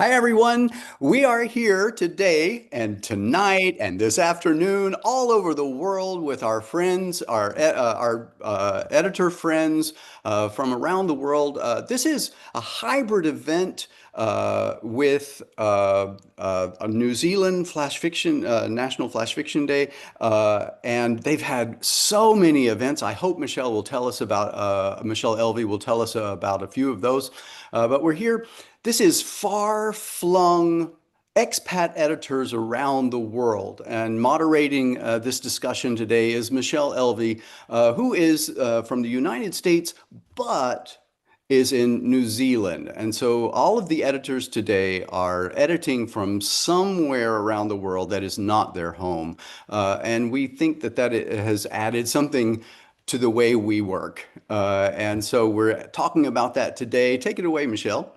Hi, everyone. We are here today and tonight and this afternoon all over the world with our friends, our editor friends from around the world. This is a hybrid event with a New Zealand Flash Fiction, National Flash Fiction Day, and they've had so many events. I hope Michelle Elvey will tell us about a few of those. But we're here. This is far-flung expat editors around the world. And moderating this discussion today is Michelle Elvey, who is from the United States, but is in New Zealand. And so all of the editors today are editing from somewhere around the world that is not their home. And we think that it has added something to the way we work. And so we're talking about that today. Take it away, Michelle.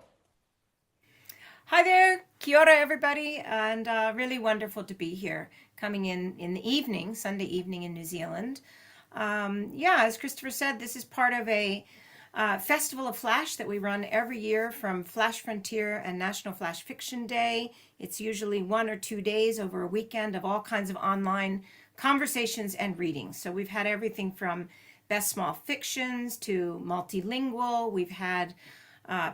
Hi there, kia ora everybody, and really wonderful to be here, coming in the evening, Sunday evening in New Zealand. Yeah, as Christopher said, this is part of a festival of Flash that we run every year from Flash Frontier and National Flash Fiction Day. It's usually 1 or 2 days over a weekend of all kinds of online conversations and readings. So we've had everything from best small fictions to multilingual. We've had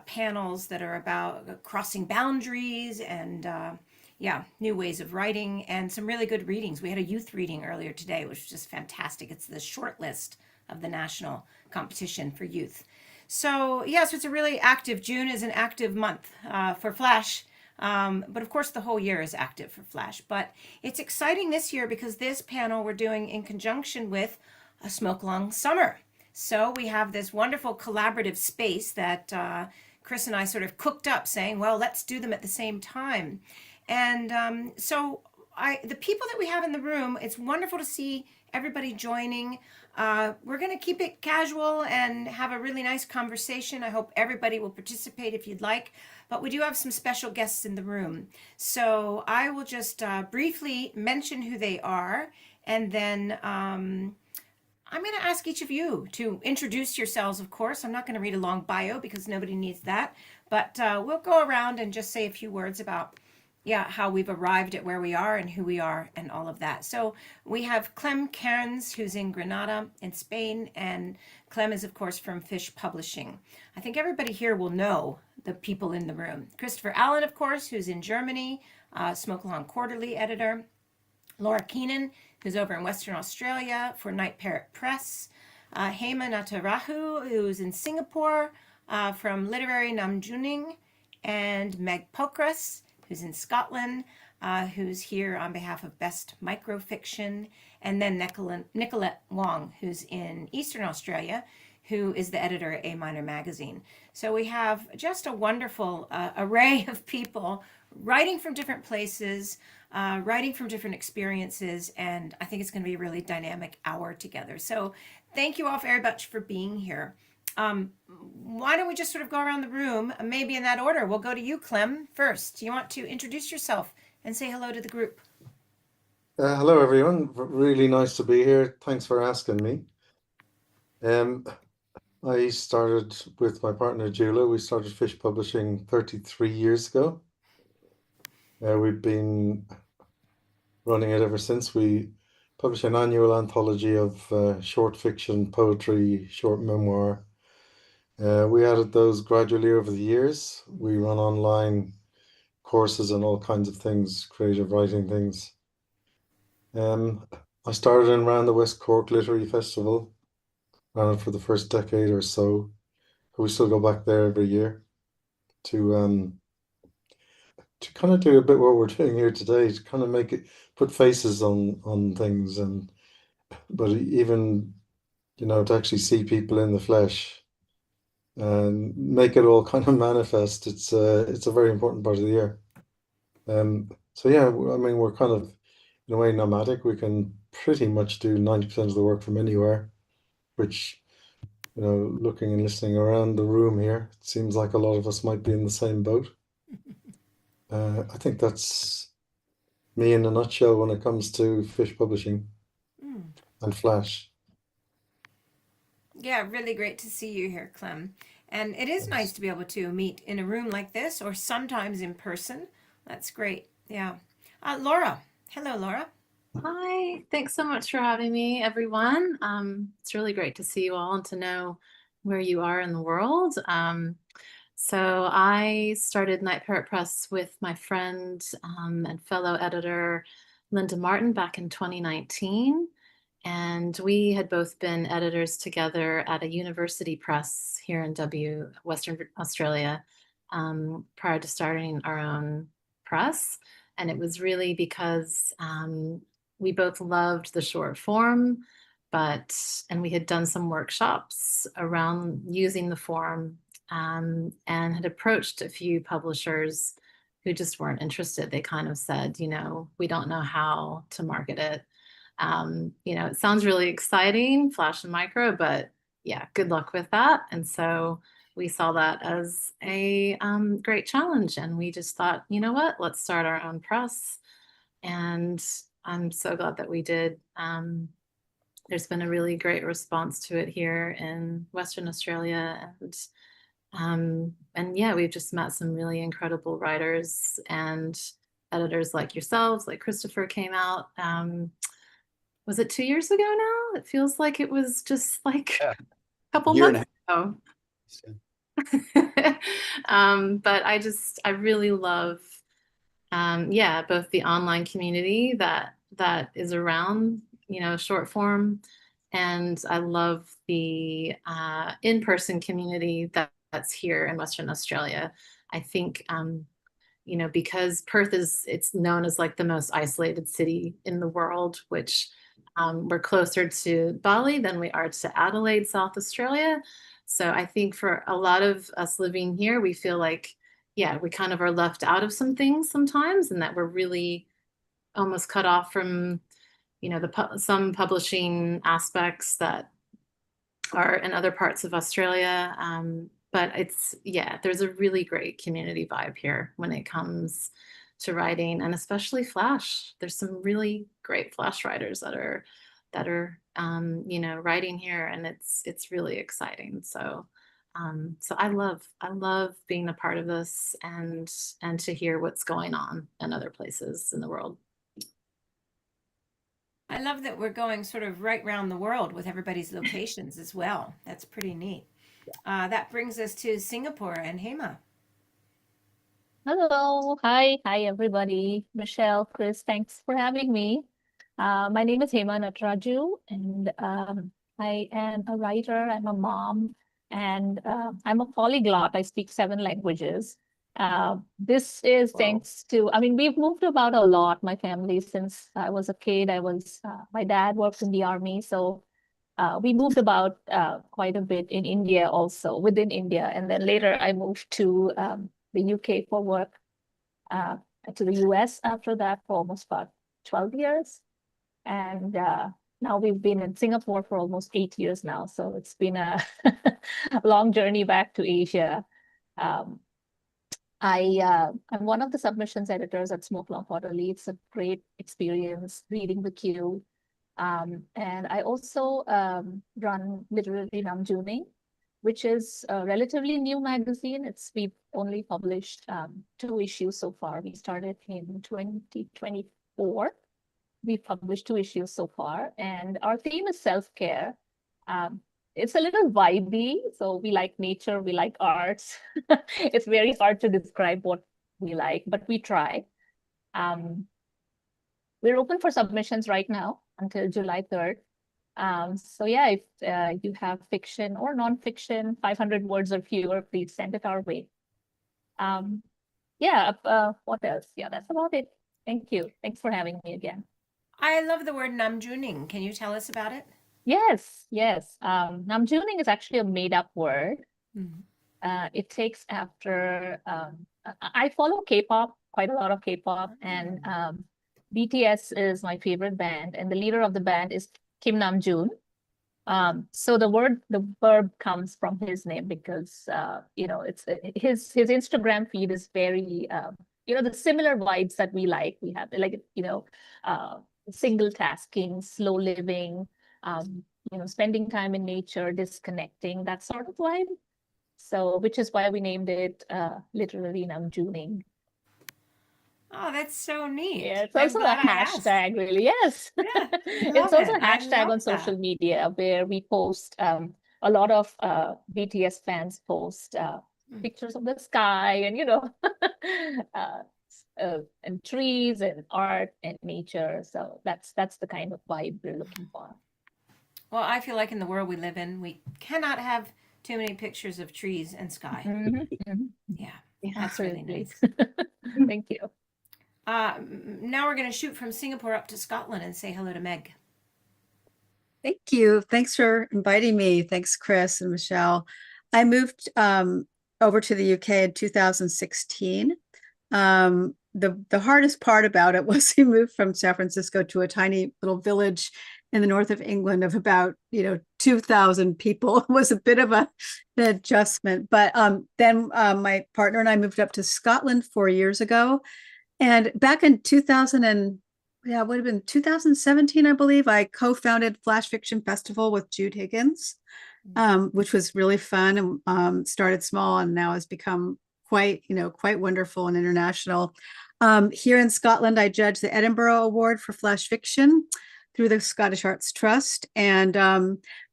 panels that are about crossing boundaries and yeah, new ways of writing and some really good readings. We had a youth reading earlier today, which was just fantastic. It's the short list of the national competition for youth. So yeah, so it's a really active. June is an active month for Flash. But of course, the whole year is active for Flash. But it's exciting this year because this panel we're doing in conjunction with a Smoke Long Summer. So we have this wonderful collaborative space that Chris and I sort of cooked up, saying, "Well, let's do them at the same time." And the people that we have in the room, it's wonderful to see everybody joining. We're going to keep it casual and have a really nice conversation. I hope everybody will participate if you'd like. But we do have some special guests in the room. So I will just briefly mention who they are, and then I'm going to ask each of you to introduce yourselves, of course. I'm not going to read a long bio because nobody needs that. But we'll go around and just say a few words about, yeah, how we've arrived at where we are and who we are and all of that. So we have Clem Cairns, who's in Granada in Spain. And Clem is, of course, from Fish Publishing. I think everybody here will know the people in the room. Christopher Allen, of course, who's in Germany, Smoke Along Quarterly editor. Laura Keenan, who's over in Western Australia for Night Parrot Press. Hema Natarahu, who's in Singapore from Literary Namjuning. And Meg Pokras, who's in Scotland, who's here on behalf of Best Microfiction. And then Nicolette Wong, who's in Eastern Australia, who is the editor at A Minor Magazine. So we have just a wonderful array of people writing from different places, writing from different experiences, and I think it's going to be a really dynamic hour together. So thank you all very much for being here. Why don't we just sort of go around the room, maybe in that order? We'll go to you, Clem, first. Do you want to introduce yourself and say hello to the group? Hello, everyone. Really nice to be here. Thanks for asking me. Um, I started with my partner, Jula. We started Fish Publishing 33 years ago. We've been running it ever since. We publish an annual anthology of short fiction, poetry, short memoir. We added those gradually over the years. We run online courses and all kinds of things, creative writing things. I started and ran the West Cork Literary Festival, ran it for the first decade or so. We still go back there every year to kind of do a bit what we're doing here today, to kind of make it put faces on things, and but even to actually see people in the flesh and make it all kind of manifest. It's a very important part of the year. So yeah, I mean, we're kind of in a way nomadic. We can pretty much do 90% of the work from anywhere, which looking and listening around the room here, it seems like a lot of us might be in the same boat. I think that's me in a nutshell when it comes to fish publishing Mm. and Flash. Yeah, really great to see you here, Clem. And it is nice Yes. to be able to meet in a room like this or sometimes in person. That's great. Yeah. Laura. Hello, Laura. Hi, thanks so much for having me, everyone. It's really great to see you all and to know where you are in the world. So I started Night Parrot Press with my friend and fellow editor Linda Martin back in 2019. And we had both been editors together at a university press here in Western Australia, prior to starting our own press. And it was really because we both loved the short form, and we had done some workshops around using the form, and had approached a few publishers who just weren't interested. They kind of said, we don't know how to market it. It sounds really exciting, Flash and Micro, but yeah, good luck with that. And so we saw that as a great challenge, and we just thought, you know what, let's start our own press. And I'm so glad that we did. There's been a really great response to it here in Western Australia, and yeah, we've just met some really incredible writers and editors like yourselves, like Christopher came out. Was it 2 years ago now? It feels like it was just like Yeah. a couple Year and months a ago. half. But I really love, yeah, both the online community that is around, short form, and I love the in-person community that's here in Western Australia. I think, because Perth it's known as like the most isolated city in the world, which we're closer to Bali than we are to Adelaide, South Australia. So I think for a lot of us living here, we feel like, yeah, we kind of are left out of some things sometimes, and that we're really almost cut off from, some publishing aspects that are in other parts of Australia. But yeah, there's a really great community vibe here when it comes to writing, and especially Flash. There's some really great Flash writers that are writing here, and it's really exciting. So I love being a part of this, and to hear what's going on in other places in the world. I love that we're going sort of right around the world with everybody's locations as well. That's pretty neat. That brings us to Singapore and Hema. Hello. Hi, everybody. Michelle, Chris, thanks for having me. My name is Hema Natraju, and I am a writer, I'm a mom, and I'm a polyglot. I speak 7 languages. This is Wow. thanks to, I mean, we've moved about a lot, my family, since I was a kid. My dad works in the army, so we moved about quite a bit in India also, within India. And then later I moved to the UK for work, uh, to the US after that for almost about 12 years. And now we've been in Singapore for almost 8 years now. So it's been a long journey back to Asia. Um, I'm one of the submissions editors at Smoke Long Quarterly. It's a great experience reading the queue. And I also run Literary Namjooning, which is a relatively new magazine. We've only published 2 issues so far. We started in 2024. We've published 2 issues so far, and our theme is self-care. It's a little vibey, so we like nature, we like arts. It's very hard to describe what we like, but we try. We're open for submissions right now until July 3rd. So yeah, if you have fiction or nonfiction, 500 words or fewer, please send it our way. Yeah, what else? Yeah, that's about it. Thank you. Thanks for having me again. I love the word namjooning. Can you tell us about it? Yes. Namjooning is actually a made-up word. Mhm. It takes after, I follow K-pop, quite a lot of K-pop, and BTS is my favorite band, and the leader of the band is Kim Namjoon. So the verb comes from his name because it's his Instagram feed is very the similar vibes that we like. We have like single tasking, slow living, spending time in nature, disconnecting, that sort of vibe. So, which is why we named it literally Namjuning. Oh, that's so neat. Yeah, it's I'm also a glad I asked. hashtag, really. Yes. Yeah, I It's love also a it. I hashtag love on that. social media where we post a lot of BTS fans post Mm. pictures of the sky and, uh, and trees and art and nature. So that's the kind of vibe we're looking for. Well, I feel like in the world we live in, we cannot have too many pictures of trees and sky. Mhm, mhm. Yeah, Yeah. that's really Absolutely. nice. Thank you. Now we're going to shoot from Singapore up to Scotland and say hello to Meg. Thank you. Thanks for inviting me. Thanks, Chris and Michelle. I moved over to the UK in 2016. The hardest part about it was we moved from San Francisco to a tiny little village in the north of England of about 2,000 people. It was a bit of an adjustment, but then my partner and I moved up to Scotland 4 years ago, and back in 2000 and yeah, it would have been 2017, I believe, I co-founded Flash Fiction Festival with Jude Higgins, which was really fun, and started small and now has become quite wonderful and international. Here in Scotland, I judge the Edinburgh Award for Flash Fiction through the Scottish Arts Trust. And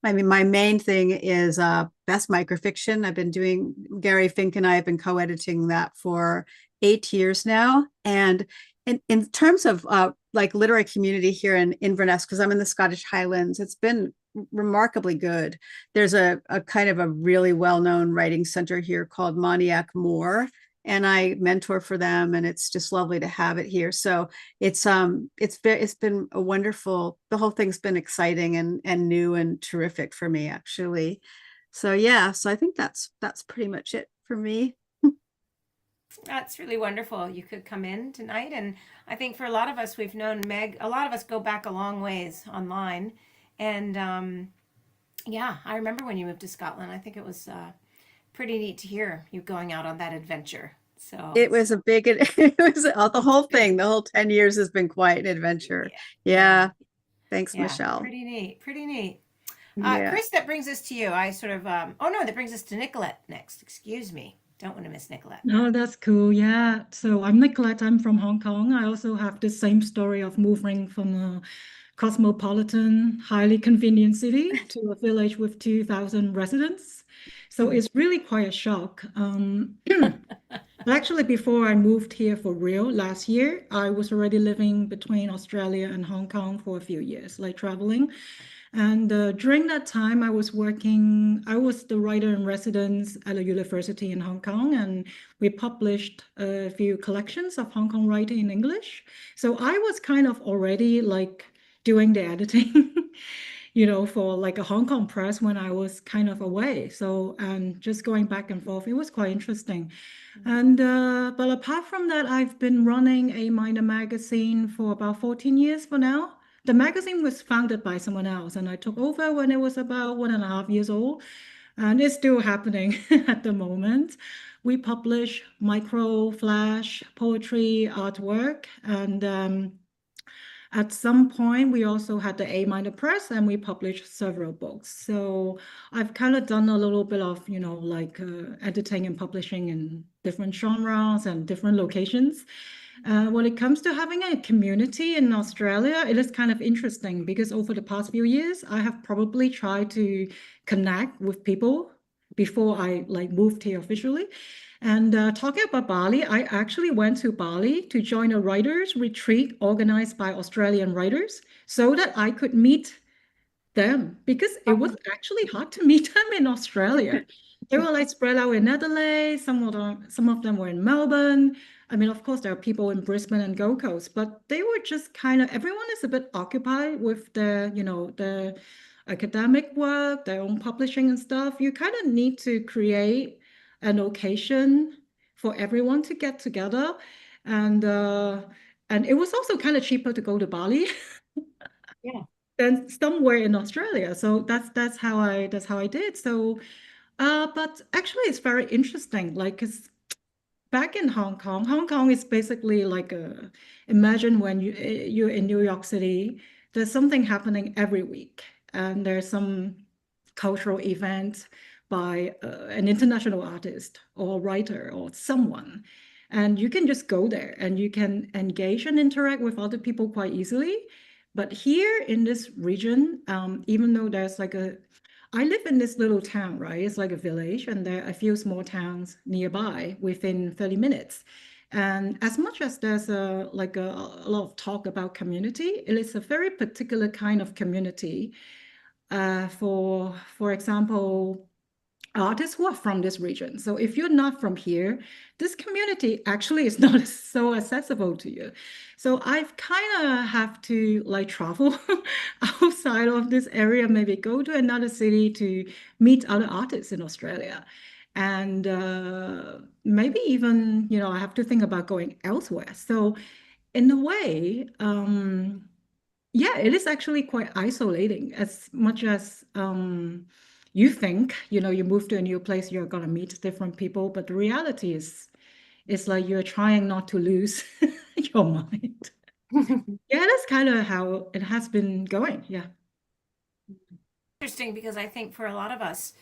my main thing is best microfiction. I've been doing, Gary Fink and I have been co-editing that for 8 years now. And in terms of like literary community here in Inverness, because I'm in the Scottish Highlands, it's been remarkably good. There's a kind of a really well-known writing center here called Moniac Moor, and I mentor for them, and it's just lovely to have it here. So it's been a wonderful, the whole thing's been exciting and new and terrific for me, actually. So yeah, so I think that's pretty much it for me. That's really wonderful. You could come in tonight. And I think for a lot of us, we've known Meg, a lot of us go back a long ways online. And yeah, I remember when you moved to Scotland. I think it was pretty neat to hear you going out on that adventure. So It was a big, it was the whole thing, the whole 10 years has been quite an adventure. yeah, Yeah. Thanks, yeah, Michelle. pretty neat, pretty neat. Yeah. Chris, that brings us to you. I sort of, oh no, that brings us to Nicolette next. Excuse me. Don't want to miss Nicolette. Oh, that's cool. Yeah. So I'm Nicolette. I'm from Hong Kong. I also have the same story of moving from a cosmopolitan, highly convenient city to a village with 2,000 residents. So it's really quite a shock. Actually, before I moved here for real last year, I was already living between Australia and Hong Kong for a few years, like traveling. And during that time, I was the writer in residence at a university in Hong Kong, and we published a few collections of Hong Kong writing in English. So I was kind of already like doing the editing, for like a Hong Kong press when I was kind of away. So, and just going back and forth, it was quite interesting. And but apart from that, I've been running a minor magazine for about 14 years for now. The magazine was founded by someone else, and I took over when it was about 1.5 years old, and it's still happening at the moment. We publish micro, flash, poetry, artwork, and at some point, we also had the A minor press, and we published several books. So I've kind of done a little bit of, like editing and publishing in different genres and different locations. When it comes to having a community in Australia, it is kind of interesting because over the past few years, I have probably tried to connect with people before I like moved here officially. And talking about Bali, I actually went to Bali to join a writers retreat organized by Australian writers so that I could meet them because it was actually hard to meet them in Australia. They were like spread out in Netherlands, some of them were in Melbourne. I mean, of course, there are people in Brisbane and Gold Coast, but they were just kind of, everyone is a bit occupied with the academic work, their own publishing and stuff. You kind of need to create an occasion for everyone to get together. And it was also kind of cheaper to go to Bali. Yeah. Than somewhere in Australia. So that's how I did. So but actually it's very interesting. Like 'cause back in Hong Kong is basically like imagine when you're in New York City, there's something happening every week, and there's some cultural event by an international artist or writer or someone. And you can just go there and you can engage and interact with other people quite easily. But here in this region, even though there's like I live in this little town, right? It's like a village, and there are a few small towns nearby within 30 minutes. And as much as there's a lot of talk about community, it is a very particular kind of community. For example, artists who are from this region. So if you're not from here, this community actually is not so accessible to you. So I've kind of have to like travel outside of this area, maybe go to another city to meet other artists in Australia. And maybe even, I have to think about going elsewhere. So in a way, yeah, it is actually quite isolating as much as you think, you move to a new place, you're gonna meet different people, but the reality is it's like you're trying not to lose your mind. Yeah, that's kind of how it has been going. Yeah. Interesting because I think for a lot of us,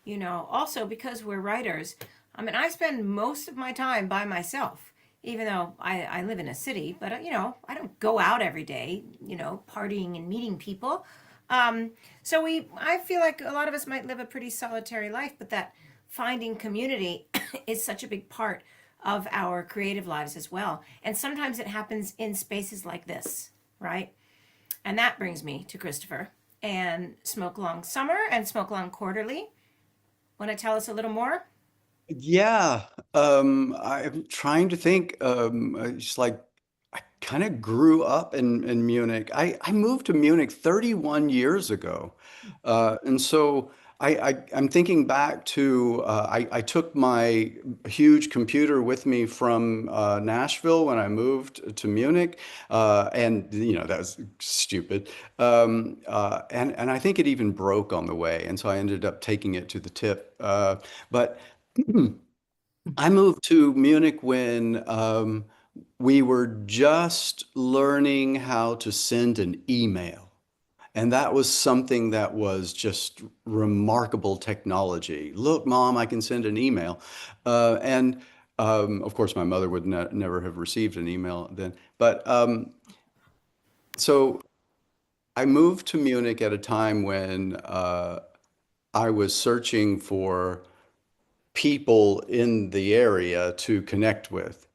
also because we're writers, I mean, I spend most of my time by myself, even though I live in a city, but, I don't go out every day, partying and meeting people. So I feel like a lot of us might live a pretty solitary life, but that finding community is such a big part of our creative lives as well. And sometimes it happens in spaces like this, right? And that brings me to Christopher and Smoke Long Summer and Smoke Long Quarterly. Want to tell us a little more? Yeah, I'm trying to think. It's like I kind of grew up in Munich. I moved to Munich 31 years ago, and so I'm thinking back to I took my huge computer with me from Nashville when I moved to Munich, and that was stupid, and I think it even broke on the way, and so I ended up taking it to the tip, but. I moved to Munich when we were just learning how to send an email. And that was something that was just remarkable technology. Look, Mom, I can send an email. And of course, my mother would never have received an email then. But so I moved to Munich at a time when I was searching for people in the area to connect with.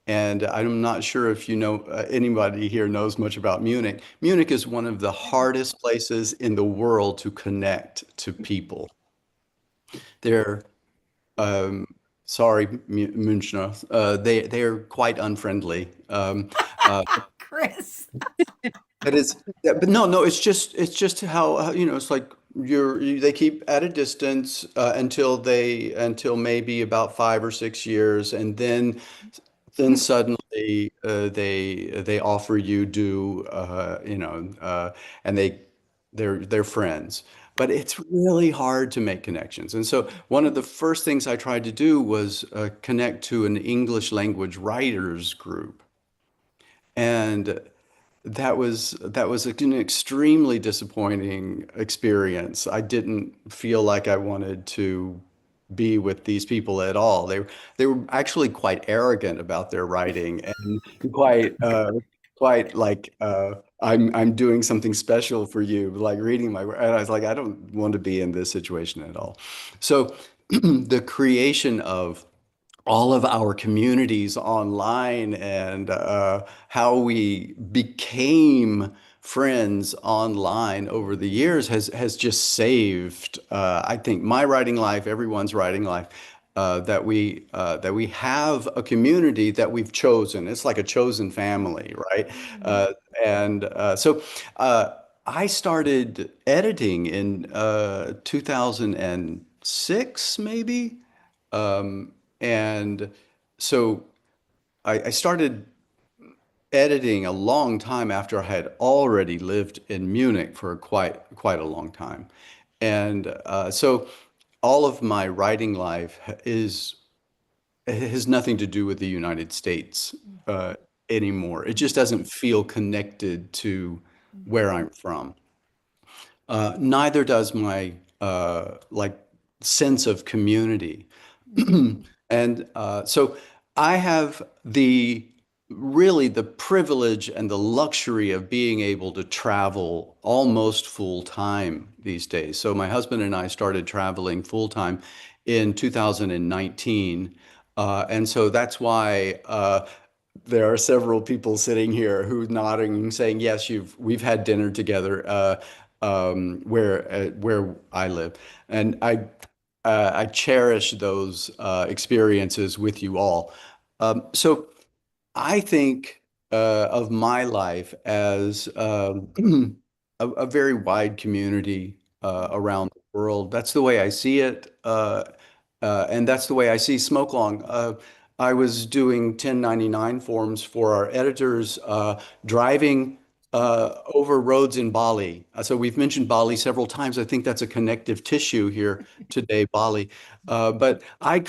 And I'm not sure if anybody here knows much about Munich. Munich is one of the hardest places in the world to connect to people. They're, um, sorry, Münchner, they're quite unfriendly. Chris. That is, yeah, but no, it's just how it's like they keep at a distance until maybe about 5 or 6 years, and then suddenly they offer you and they're friends. But it's really hard to make connections. And so one of the first things I tried to do was connect to an English language writers group. And that was an extremely disappointing experience. I didn't feel like I wanted to be with these people at all. They were actually quite arrogant about their writing and quite like I'm doing something special for you, like reading my work. And I was like, I don't want to be in this situation at all. So the creation of all of our communities online and how we became friends online over the years has just saved, I think, my writing life, everyone's writing life. That we have a community that we've chosen. It's like a chosen family, right? Uh, and so I started editing in 2006, maybe. And so I started editing a long time after I had already lived in Munich for quite a long time. And so all of my writing life it has nothing to do with the United States uh, anymore. It just doesn't feel connected to where I'm from. Neither does my like sense of community. Mhm. And so I have really the privilege and the luxury of being able to travel almost full time these days. So my husband and I started traveling full time in 2019. And so that's why there are several people sitting here who nodding, saying, "Yes, we've had dinner together where I live," and I cherish those experiences with you all. So I think of my life as a very wide community around the world. That's the way I see it, and that's the way I see Smoke Long. I was doing 1099 forms for our editors, driving over roads in Bali. So we've mentioned Bali several times. I think that's a connective tissue here today, Bali. But I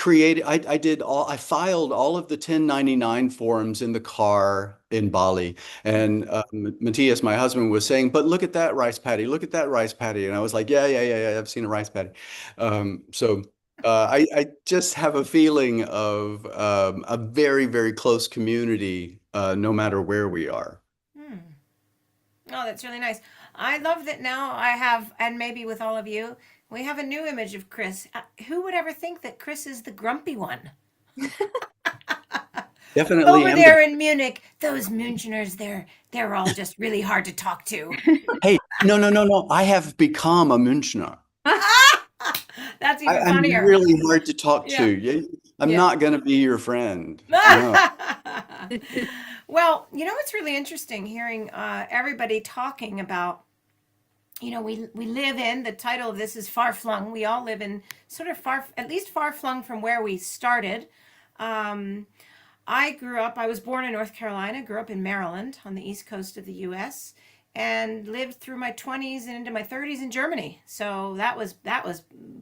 filed all of the 1099 forms in the car in Bali. And Matthias, my husband, was saying, "But look at that rice paddy, look at that rice paddy." And I was like, "Yeah, yeah, yeah, yeah, I've seen a rice paddy." So I just have a feeling of a very, very close community, no matter where we are. Hmm. Oh, that's really nice. I love that now I have, and maybe with all of you, we have a new image of Chris. Who would ever think that Chris is the grumpy one? Definitely Over am the. there in Munich, those Münchners, they're all just really hard to talk to. Hey, no, no, no, no. I have become a Münchner. That's even I'm funnier. really hard to talk to. Yeah, I'm yeah. not going to be your friend. No. Well, it's really interesting hearing everybody talking about, we live in, the title of this is Far-Flung. We all live in sort of at least far-flung from where we started. Um, I was born in North Carolina, grew up in Maryland on the east coast of the US, and lived through my 20s and into my 30s in Germany. So that was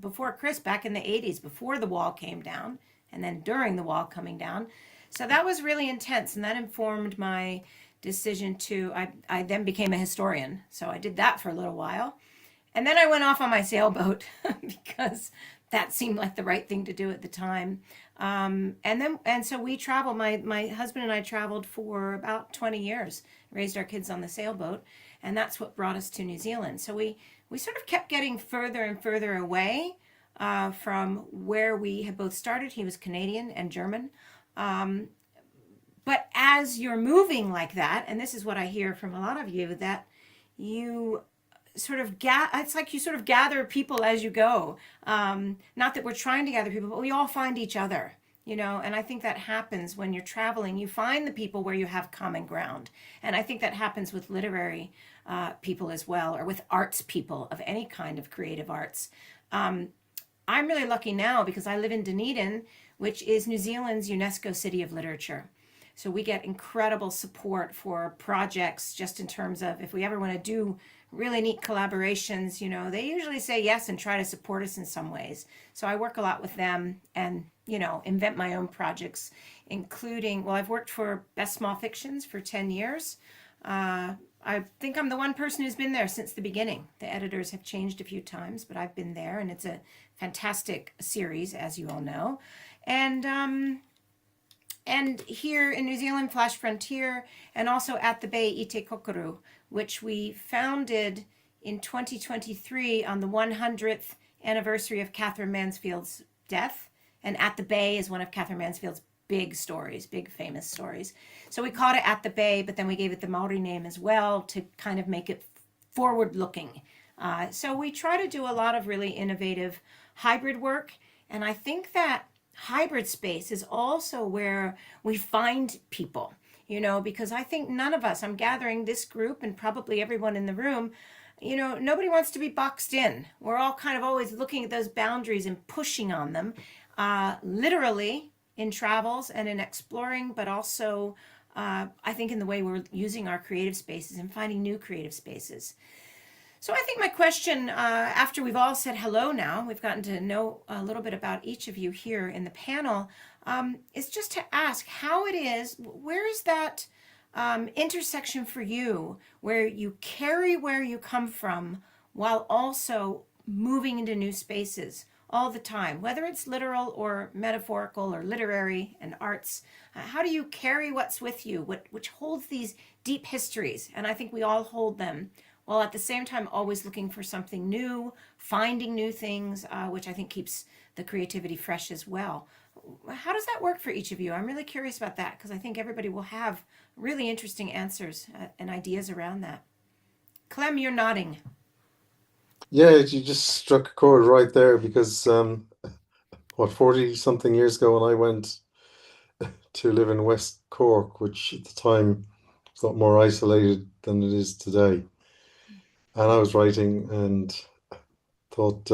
before Chris, back in the 80s, before the wall came down, and then during the wall coming down. So that was really intense, and that informed my decision I then became a historian. So I did that for a little while. And then I went off on my sailboat because that seemed like the right thing to do at the time. And so we traveled. My husband and I traveled for about 20 years, raised our kids on the sailboat, and that's what brought us to New Zealand. So we sort of kept getting further and further away from where we had both started. He was Canadian and German. Um, but as you're moving like that, and this is what I hear from a lot of you, that you it's like you sort of gather people as you go. Not that we're trying to gather people, but we all find each other, and I think that happens when you're traveling. You find the people where you have common ground. And I think that happens with literary people as well, or with arts people of any kind of creative arts. Um, I'm really lucky now because I live in Dunedin, which is New Zealand's UNESCO City of Literature. So we get incredible support for projects just in terms of if we ever want to do really neat collaborations, they usually say yes and try to support us in some ways. So I work a lot with them and, invent my own projects, including, well, I've worked for Best Small Fictions for 10 years. I think I'm the one person who's been there since the beginning. The editors have changed a few times, but I've been there, and it's a fantastic series, as you all know. And here in New Zealand, Flash Frontier, and also at the Bay, Ite Kokoru, which we founded in 2023 on the 100th anniversary of Catherine Mansfield's death. And At the Bay is one of Catherine Mansfield's big stories, big famous stories. So we called it At the Bay, but then we gave it the Maori name as well to kind of make it forward looking. So we try to do a lot of really innovative hybrid work. And I think that hybrid space is also where we find people, because I think none of us, I'm gathering this group and probably everyone in the room, nobody wants to be boxed in. We're all kind of always looking at those boundaries and pushing on them, literally in travels and in exploring, but also I think in the way we're using our creative spaces and finding new creative spaces. So I think my question, after we've all said hello now, we've gotten to know a little bit about each of you here in the panel, is just to ask how it is, where is that intersection for you, where you carry where you come from while also moving into new spaces, all the time, whether it's literal or metaphorical or literary and arts. How do you carry what's with you, which holds these deep histories? And I think we all hold them, while at the same time always looking for something new, finding new things, which I think keeps the creativity fresh as well. How does that work for each of you? I'm really curious about that because I think everybody will have really interesting answers and ideas around that. Clem, you're nodding. Yeah, you just struck a chord right there because what 40 something years ago when I went to live in West Cork, which at the time was a lot more isolated than it is today. And I was writing and thought,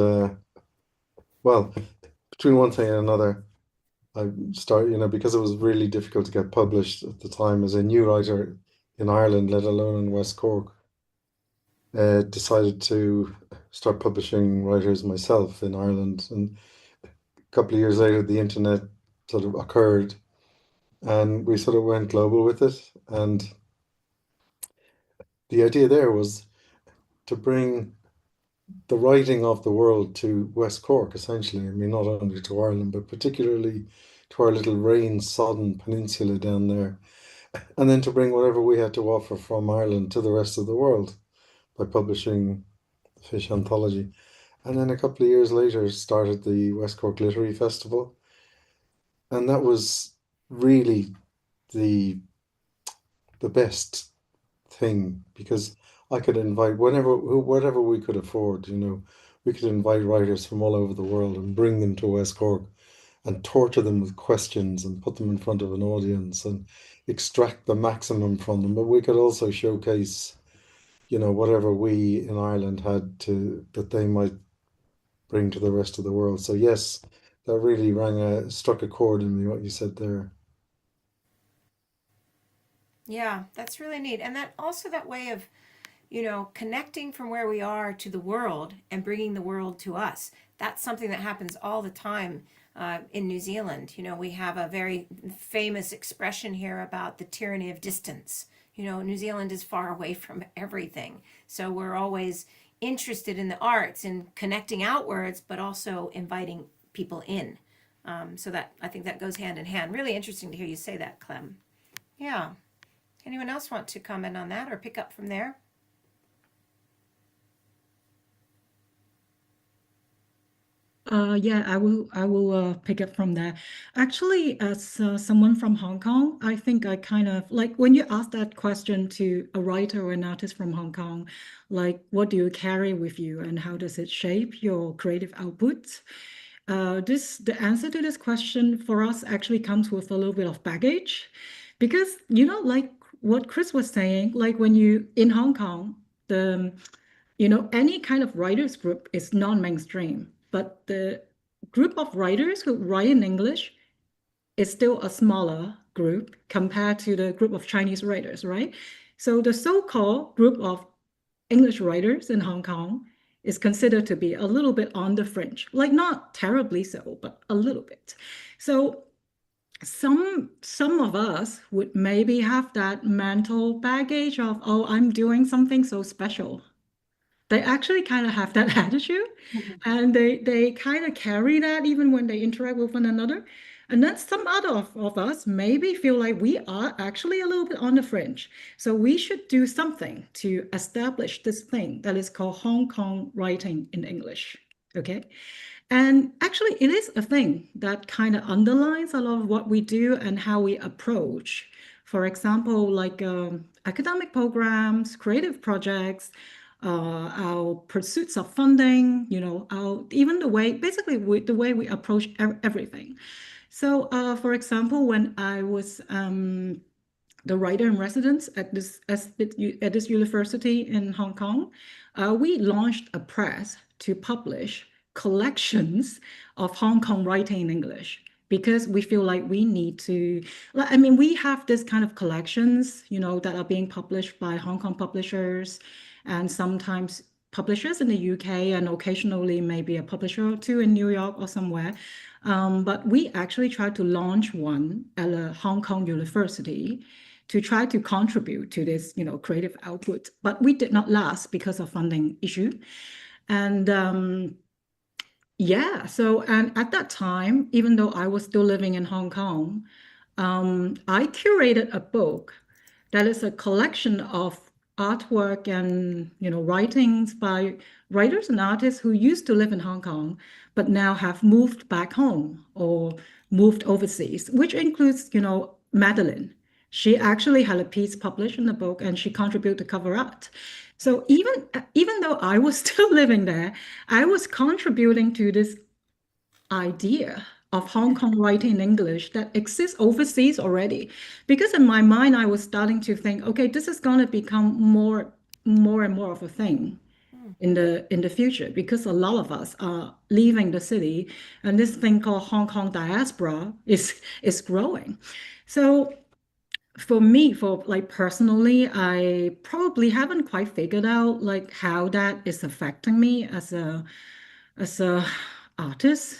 well, between one thing and another, I started, because it was really difficult to get published at the time as a new writer in Ireland, let alone in West Cork, decided to start publishing writers myself in Ireland. And a couple of years later, the internet sort of occurred and we sort of went global with it. And the idea there was to bring the writing of the world to West Cork, essentially. I mean, not only to Ireland, but particularly to our little rain-sodden peninsula down there. And then to bring whatever we had to offer from Ireland to the rest of the world by publishing the Fish Anthology. And then a couple of years later, started the West Cork Literary Festival. And that was really the best thing because I could invite whatever we could afford, we could invite writers from all over the world and bring them to West Cork and torture them with questions and put them in front of an audience and extract the maximum from them. But we could also showcase, whatever we in Ireland had that they might bring to the rest of the world. So yes, that really struck a chord in me, what you said there. Yeah, that's really neat. And that also that way of, connecting from where we are to the world and bringing the world to us. That's something that happens all the time in New Zealand. We have a very famous expression here about the tyranny of distance. New Zealand is far away from everything. So we're always interested in the arts and connecting outwards, but also inviting people in. So that I think that goes hand in hand. Really interesting to hear you say that, Clem. Yeah. Anyone else want to comment on that or pick up from there? Yeah, I will pick up from there. Actually, as someone from Hong Kong, I think I kind of like when you ask that question to a writer or an artist from Hong Kong, like what do you carry with you and how does it shape your creative output? The answer to this question for us actually comes with a little bit of baggage because, like what Chris was saying, like when you in Hong Kong, any kind of writers group is non-mainstream, but the group of writers who write in English is still a smaller group compared to the group of Chinese writers, right? So the so-called group of English writers in Hong Kong is considered to be a little bit on the fringe, like not terribly so, but a little bit. So some of us would maybe have that mental baggage of, oh, I'm doing something so special. They actually kind of have that attitude and they kind of carry that even when they interact with one another. And then some other of us maybe feel like we are actually a little bit on the fringe. So we should do something to establish this thing that is called Hong Kong writing in English. Okay. And actually, it is a thing that kind of underlines a lot of what we do and how we approach. For example, like academic programs, creative projects, our pursuits of funding, even the way, basically the way we approach everything. So, for example, when I was the writer in residence at this university in Hong Kong, we launched a press to publish collections of Hong Kong writing in English because we feel like we need to, I mean, we have this kind of collections, that are being published by Hong Kong publishers and sometimes publishers in the UK and occasionally maybe a publisher or two in New York or somewhere. But we actually tried to launch one at a Hong Kong university to try to contribute to this, creative output. But we did not last because of funding issue. And Yeah. So, and at that time, even though I was still living in Hong Kong, I curated a book that is a collection of artwork and, writings by writers and artists who used to live in Hong Kong, but now have moved back home or moved overseas, which includes, Madeline. She actually had a piece published in the book and she contributed to cover art. So even though I was still living there, I was contributing to this idea of Hong Kong writing in English that exists overseas already. Because in my mind, I was starting to think, okay, this is going to become more and more of a thing Mm. in the future because a lot of us are leaving the city, and this thing called Hong Kong diaspora is growing. So for me, for like personally, I probably haven't quite figured out like how that is affecting me as a artist,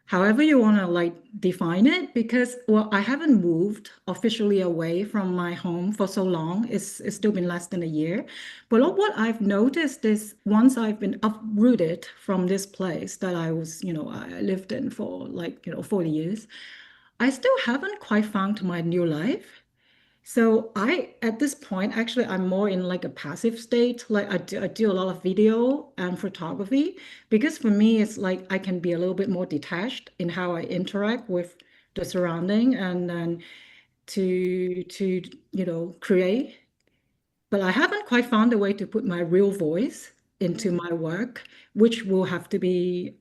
however you want to like define it, because well, I haven't moved officially away from my home for so long. It's still been less than a year. But what I've noticed is once I've been uprooted from this place that I was, I lived in for like, 40 years, I still haven't quite found my new life. So at this point, actually, I'm more in like a passive state. Like I do a lot of video and photography because for me, it's like I can be a little bit more detached in how I interact with the surrounding and then to, create. But I haven't quite found a way to put my real voice into my work, which will have to be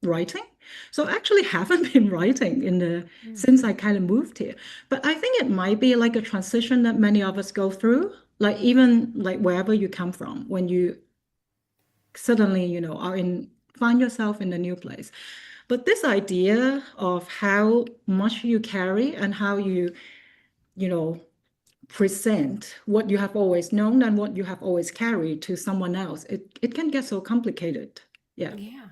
writing. So I actually haven't been writing Mm. since I kind of moved here. But I think it might be like a transition that many of us go through, like even like wherever you come from, when you suddenly, find yourself in a new place. But this idea of how much you carry and how you know, present what you have always known and what you have always carried to someone else, it can get so complicated. Yeah. Yeah.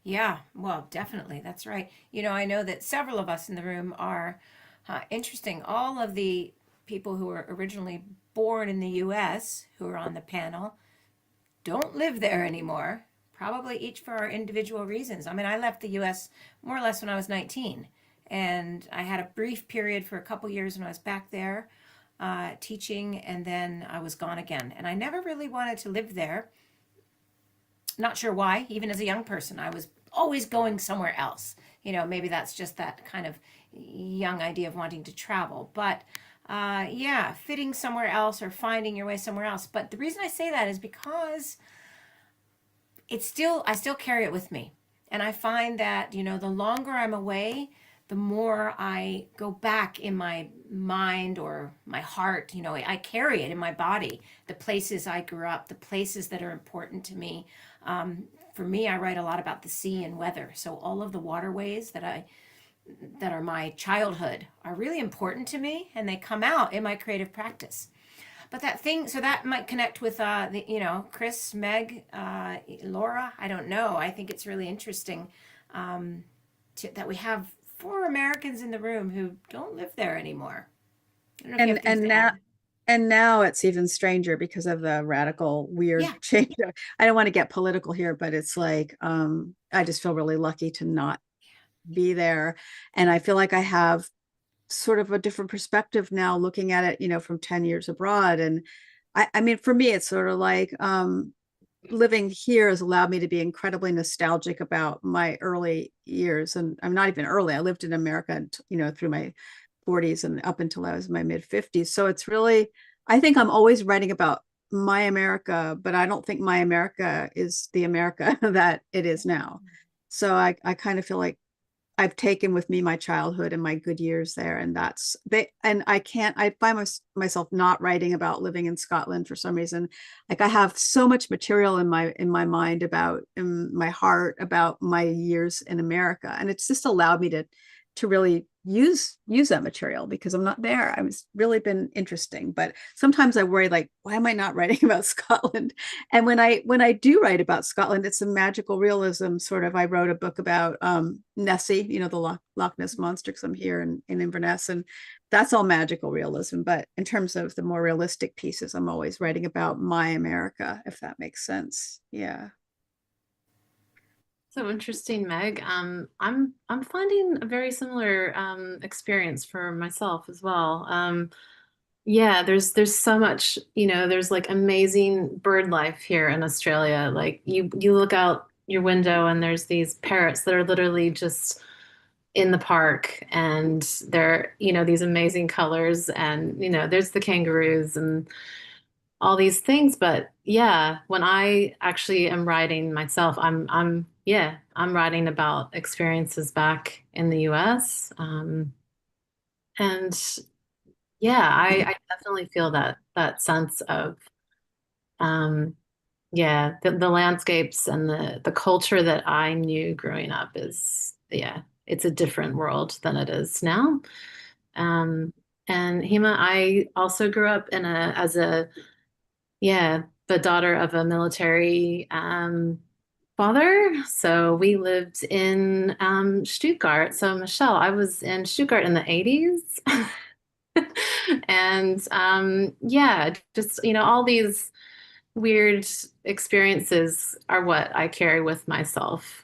Yeah, well, definitely. That's right. I know that several of us in the room are interesting. All of the people who were originally born in the US who are on the panel don't live there anymore, probably each for our individual reasons. I mean, I left the US more or less when I was 19, and I had a brief period for a couple years when I was back there teaching, and then I was gone again. And I never really wanted to live there. Not sure why, even as a young person, I was always going somewhere else. Maybe that's just that kind of young idea of wanting to travel. But yeah, fitting somewhere else or finding your way somewhere else. But the reason I say that is because I still carry it with me. And I find that, the longer I'm away, the more I go back in my mind or my heart. I carry it in my body, the places I grew up, the places that are important to me. For me, I write a lot about the sea and weather. So all of the waterways that are my childhood are really important to me, and they come out in my creative practice. But so that might connect with Chris, Meg, Laura. I don't know. I think it's really interesting that we have four Americans in the room who don't live there anymore. I don't know if you have things And to add. now it's even stranger because of the radical weird Yeah. change. I don't want to get political here, but it's like I just feel really lucky to not be there. And I feel like I have sort of a different perspective now looking at it, from 10 years abroad. And I mean, for me, it's sort of like living here has allowed me to be incredibly nostalgic about my early years. And I'm not even early. I lived in America, through my 40s and up until I was in my mid 50s. So it's really, I think I'm always writing about my America, but I don't think my America is the America that it is now. So I kind of feel like I've taken with me my childhood and my good years there, and I find myself not writing about living in Scotland for some reason. Like I have so much material in my mind in my heart about my years in America, and it's just allowed me to really use that material because I'm not there. It's really been interesting, but sometimes I worry like, why am I not writing about Scotland? And when I do write about Scotland, it's a magical realism sort of. I wrote a book about Nessie, the Loch Ness monster, because I'm here in Inverness, and that's all magical realism. But in terms of the more realistic pieces, I'm always writing about my America, if that makes sense. Yeah. So interesting, Meg. I'm finding a very similar experience for myself as well. Yeah, there's so much, there's like amazing bird life here in Australia. Like you look out your window and there's these parrots that are literally just in the park, and they're, these amazing colors, and there's the kangaroos and all these things. But yeah, when I actually am writing myself, I'm writing about experiences back in the US. And yeah, I definitely feel that sense of yeah, the landscapes and the culture that I knew growing up is, yeah, it's a different world than it is now. Um, and Hema, I also grew up as a, yeah, the daughter of a military father. So we lived in Stuttgart. So Michelle, I was in Stuttgart in the 80s. And yeah, just, all these weird experiences are what I carry with myself,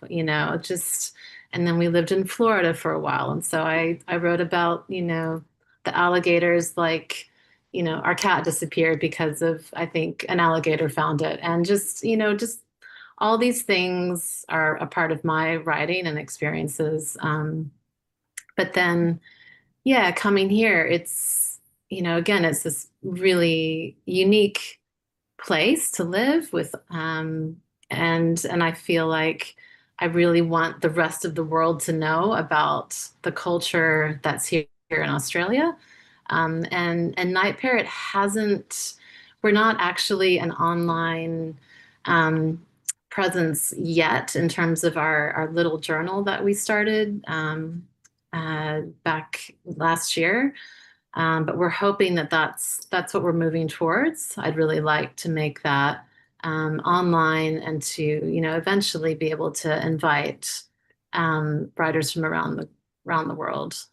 just, and then we lived in Florida for a while. And so I wrote about, the alligators, like, our cat disappeared because of, I think, an alligator found it. And just, just all these things are a part of my writing and experiences. But then, yeah, coming here, it's, again, it's this really unique place to live with, and I feel like I really want the rest of the world to know about the culture that's here in Australia. And Night Parrot hasn't, we're not actually an online presence yet in terms of our little journal that we started back last year. But we're hoping that that's what we're moving towards. I'd really like to make that online, and to, eventually be able to invite writers from around the world.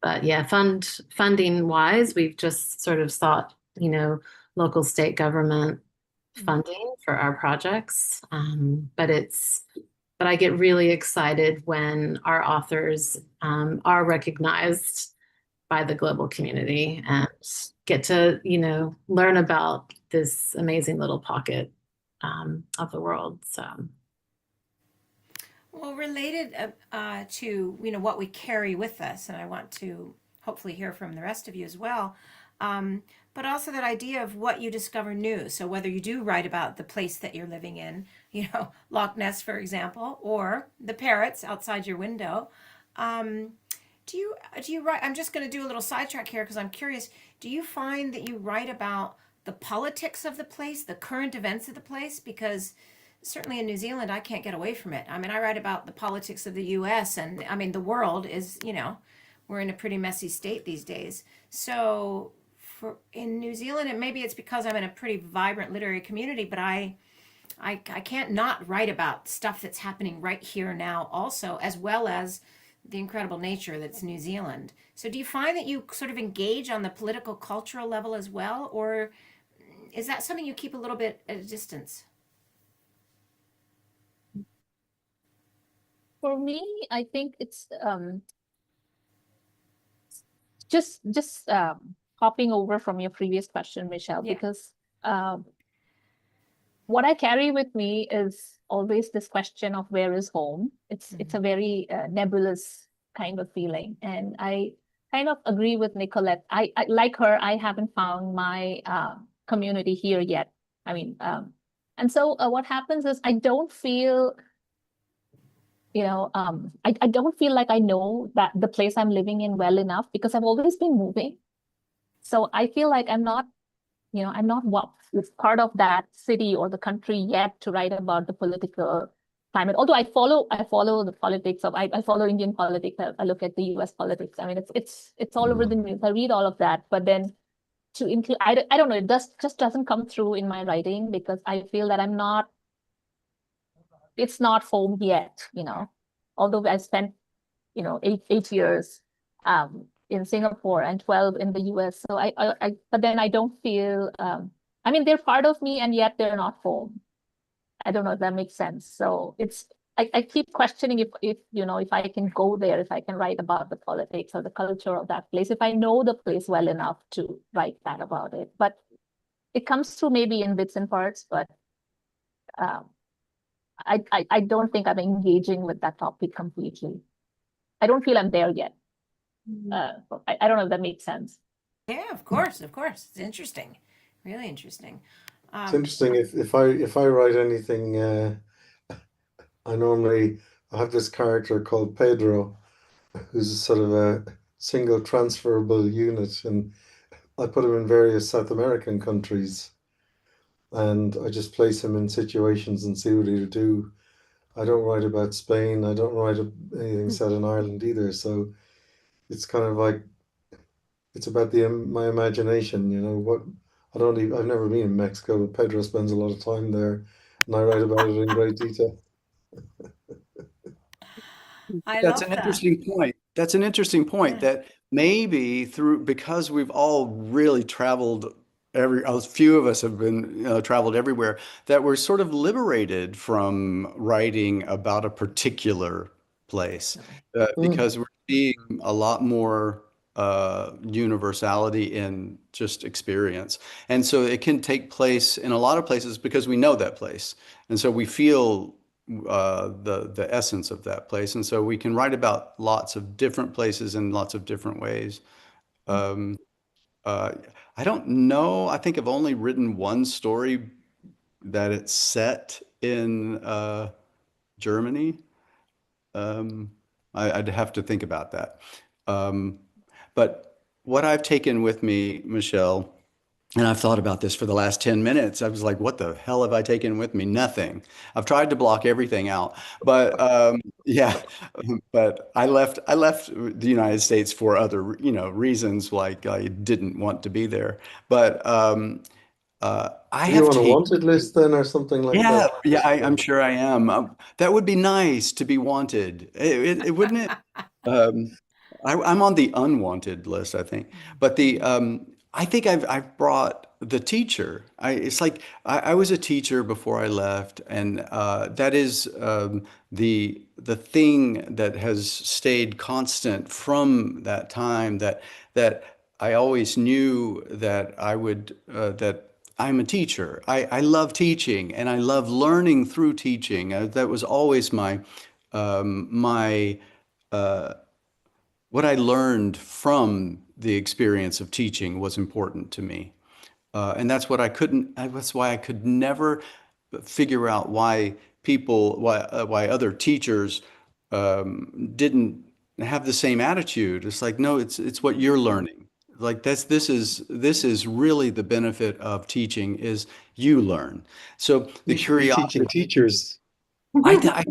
But yeah, funding wise, we've just sort of sought, local state government funding for our projects. But I get really excited when our authors are recognized by the global community and get to, learn about this amazing little pocket of the world. So, Well, related to what we carry with us, and I want to hopefully hear from the rest of you as well. But also that idea of what you discover new. So whether you do write about the place that you're living in, Loch Ness, for example, or the parrots outside your window. Um, do you write? I'm just going to do a little sidetrack here because I'm curious. Do you find that you write about the politics of the place, the current events of the place? Because certainly in New Zealand, I can't get away from it. I mean, I write about the politics of the U.S. and I mean, the world is, we're in a pretty messy state these days. So for in New Zealand, and maybe it's because I'm in a pretty vibrant literary community, but I can't not write about stuff that's happening right here now also, as well as the incredible nature that's New Zealand. So do you find that you sort of engage on the political cultural level as well, or is that something you keep a little bit at a distance? For me, I think it's just hopping over from your previous question, Michelle, Yeah. because what I carry with me is always this question of where is home. It's a very nebulous kind of feeling, and I kind of agree with Nicolette. I like her. I haven't found my community here yet. I mean, and so what happens is I don't feel, I don't feel like I know that the place I'm living in well enough because I've always been moving. So I feel like I'm not part of that city or the country yet to write about the political climate. Although I follow the politics of, I follow Indian politics. I look at the US politics. I mean, it's all over the news. I read all of that, but then to include, I don't know, it just doesn't come through in my writing because I feel that it's not home yet, although I spent, 8 years in Singapore and 12 in the US. So but then I don't feel, I mean, they're part of me and yet they're not home. I don't know if that makes sense. So I keep questioning if if I can go there, if I can write about the politics or the culture of that place, if I know the place well enough to write that about it. But it comes through maybe in bits and parts, but um, I don't think I'm engaging with that topic completely. I don't feel I'm there yet. I don't know if that makes sense. Yeah, of course, of course. It's interesting, really interesting. It's Um, interesting if I write anything, I have this character called Pedro, who's a sort of a single transferable unit, and I put him in various South American countries, and I just place him in situations and see what he'll do. I don't write about Spain. I don't write anything set in Ireland either. So it's kind of like it's about my imagination. What I don't even I've never been in Mexico, but Pedro spends a lot of time there, and I write about it in great detail. I That's love an that. interesting point. That's an interesting point Yeah. that maybe because we've all really traveled a few of us have been traveled everywhere, that we're sort of liberated from writing about a particular place Mm. because we're seeing a lot more universality in just experience. And so it can take place in a lot of places because we know that place. And so we feel the essence of that place, and so we can write about lots of different places in lots of different ways. Um, uh, I don't know. I think I've only written one story that it's set in Germany. Um, I'd have to think about that. Um, but what I've taken with me, Michelle, and I've thought about this for the last 10 minutes. I was like, what the hell have I taken with me? Nothing. I've tried to block everything out. But yeah, but I left the United States for other, reasons like I didn't want to be there. But I Are you have on a taken, wanted list then, or something like yeah, that? yeah, I'm sure I am. That would be nice to be wanted. Wouldn't it? Um, I'm on the unwanted list, I think. But I think I've brought the teacher. It's like I was a teacher before I left, and that is the thing that has stayed constant from that time. That I always knew that that I'm a teacher. I love teaching, and I love learning through teaching. That was always my what I learned from the experience of teaching was important to me. And that's why I could never figure out why other teachers didn't have the same attitude. It's like, no, it's what you're learning. Like this is really the benefit of teaching is you learn. So the You should be teaching curiosity, teachers. I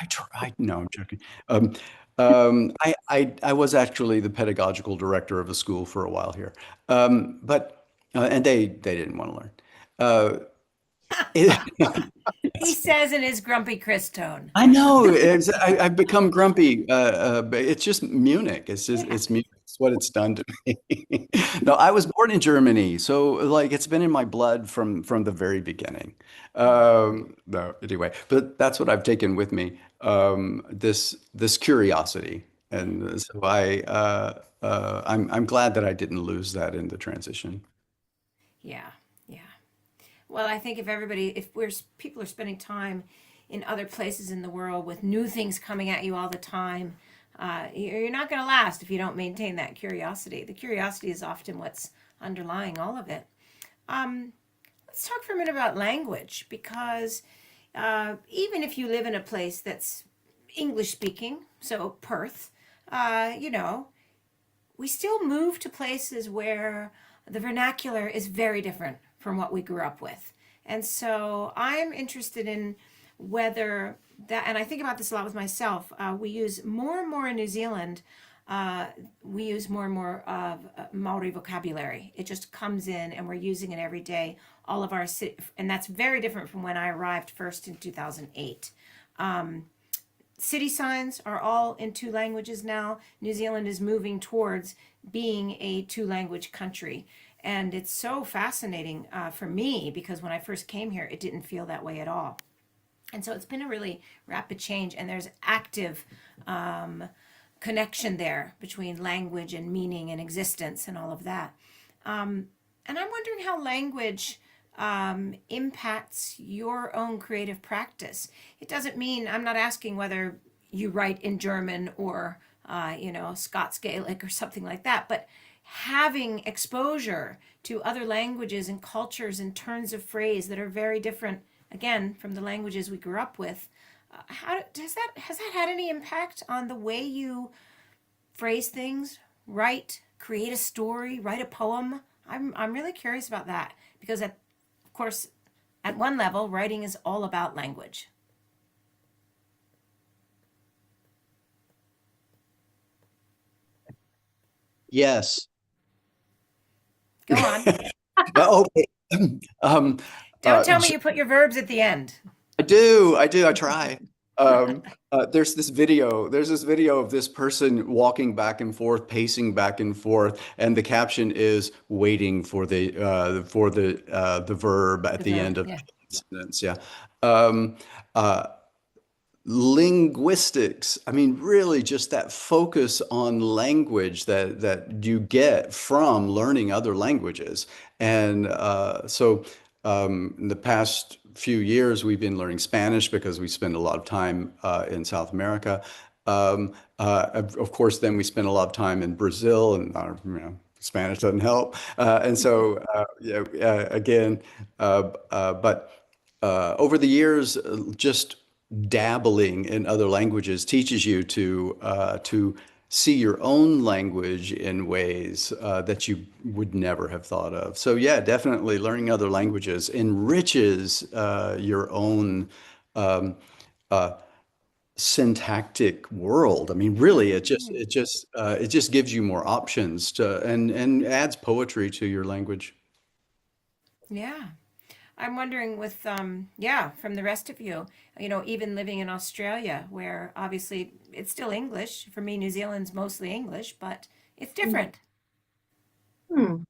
I tried. No, I'm joking. Um, I was actually the pedagogical director of a school for a while here, but and they didn't want to learn. Uh, it, He says in his grumpy Chris tone. I know I've become grumpy, but it's just Munich. Yeah. It's Munich. It's what it's done to me. No, I was born in Germany, so like it's been in my blood from the very beginning. No, anyway, but that's what I've taken with me. This curiosity, and so I'm glad that I didn't lose that in the transition. Yeah. Yeah. Well, I think if people are spending time in other places in the world with new things coming at you all the time, you're not going to last if you don't maintain that curiosity. The curiosity is often what's underlying all of it. Um, let's talk for a minute about language because even if you live in a place that's English speaking, so Perth, uh, you know, we still move to places where the vernacular is very different from what we grew up with. And so I'm interested in whether that, and I think about this a lot with myself. We use more and more in New Zealand. Uh, we use more and more of Maori vocabulary. It just comes in, and we're using it every day. All of our, and that's very different from when I arrived first in 2008. Um, City signs are all in two languages now. New Zealand is moving towards being a two language country. And it's so fascinating for me because when I first came here, it didn't feel that way at all. And so it's been a really rapid change, and there's active um, connection there between language and meaning and existence and all of that. And I'm wondering how language impacts your own creative practice. It doesn't mean, I'm not asking whether you write in German or, Scots Gaelic or something like that, but having exposure to other languages and cultures and turns of phrase that are very different, again, from the languages we grew up with. How does that has that had any impact on the way you phrase things, write, create a story, write a poem? I'm really curious about that because, of course, at one level, writing is all about language. Yes. Go on. Okay. Um, Don't tell me J- you put your verbs at the end. I do. I try. Um, there's this video of this person walking back and forth, pacing back and forth, and the caption is waiting for the verb at The the verb, end of yeah. the sentence. Yeah. Um, uh, Linguistics, I mean, really just that focus on language that you get from learning other languages. And in the past few years, we've been learning Spanish because we spend a lot of time in South America. Of course, then we spend a lot of time in Brazil, and Spanish doesn't help. And so, again, but over the years, just dabbling in other languages teaches you to see your own language in ways that you would never have thought of. So yeah, definitely learning other languages enriches your own um, uh, syntactic world. I mean, really, it just gives you more options and adds poetry to your language. Yeah. I'm wondering with from the rest of you, even living in Australia where obviously it's still English. For me, New Zealand's mostly English, but it's different. Hmm.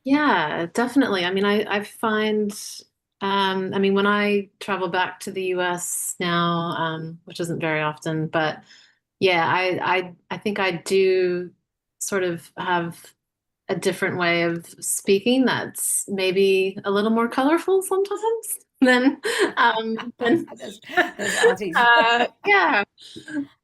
Yeah, definitely. I mean, I find, I mean, when I travel back to the US now, which isn't very often, but yeah, I think I do sort of have a different way of speaking that's maybe a little more colorful sometimes than Those Aussies. yeah.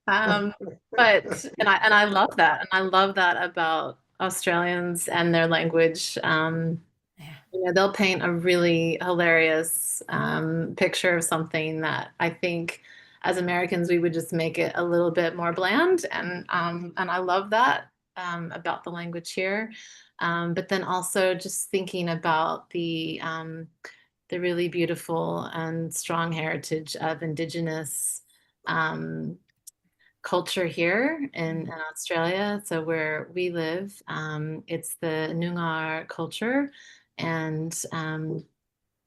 Um, but I love that, and I love that about Australians and their language. Yeah. They'll paint a really hilarious picture of something that I think as Americans we would just make it a little bit more bland, and I love that about the language here. But then also just thinking about the really beautiful and strong heritage of Indigenous um, culture here in Australia. So where we live, it's the Noongar culture, and um,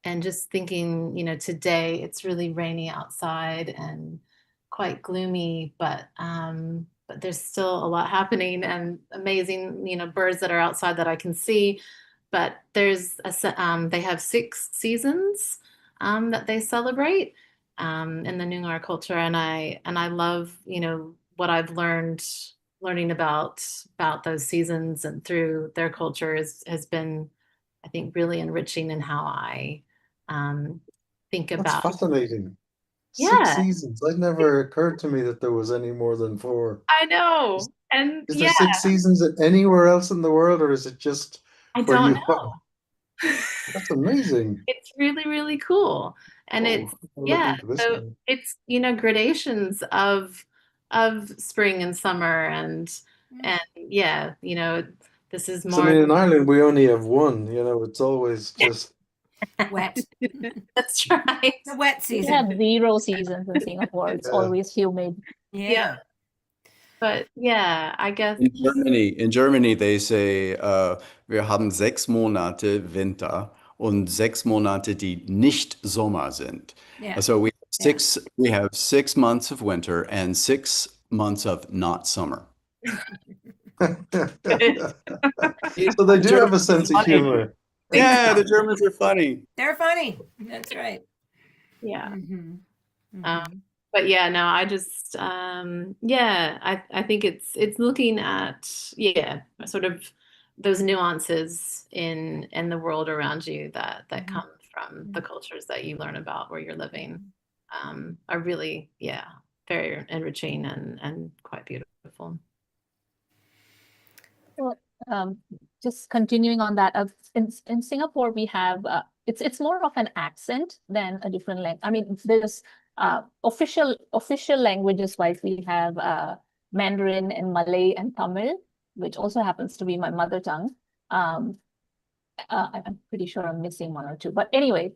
and just thinking, today it's really rainy outside and quite gloomy, but there's still a lot happening and amazing, birds that are outside that I can see. But they have 6 seasons that they celebrate in the Noongar culture, and I love, what I've learning about those seasons and through their culture has been, I think, really enriching in how I think That's about. fascinating. Six Yeah, seasons. It never occurred to me that there was any more than four. I Is, know. And is there yeah, 6 seasons anywhere else in the world, or is it just I where don't you are? know. That's amazing. It's really, really cool. And Oh, it's, I'll look yeah, into this so one. it's, gradations of spring and summer and yeah, this is So, I more. mean, in Ireland, we only have one, it's always just, Wet. That's right. The wet We season. have 0 seasons in Singapore. It's yeah. always humid. Yeah, Yeah. but yeah, I guess. In Germany, they say, wir haben 6 Monate Winter und 6 Monate, die nicht Sommer sind. Yeah. So Yeah. we have 6 months of winter and 6 months of not summer. So they The do have a Germans are sense of funny. humor. Big Yeah, time. the Germans are funny. They're funny. That's right. Yeah. Mm-hmm. Um, Mm-hmm. but yeah, no, I just yeah, I think it's looking at sort of those nuances in the world around you that Mm-hmm. come from the cultures that you learn about where you're living, Mm-hmm. are really, very enriching and quite beautiful. Well, just continuing on that, in Singapore we have it's more of an accent than a different language. I mean, there's official languages wise we have Mandarin and Malay and Tamil, which also happens to be my mother tongue. Um, I'm pretty sure I'm missing one or two, but anyway,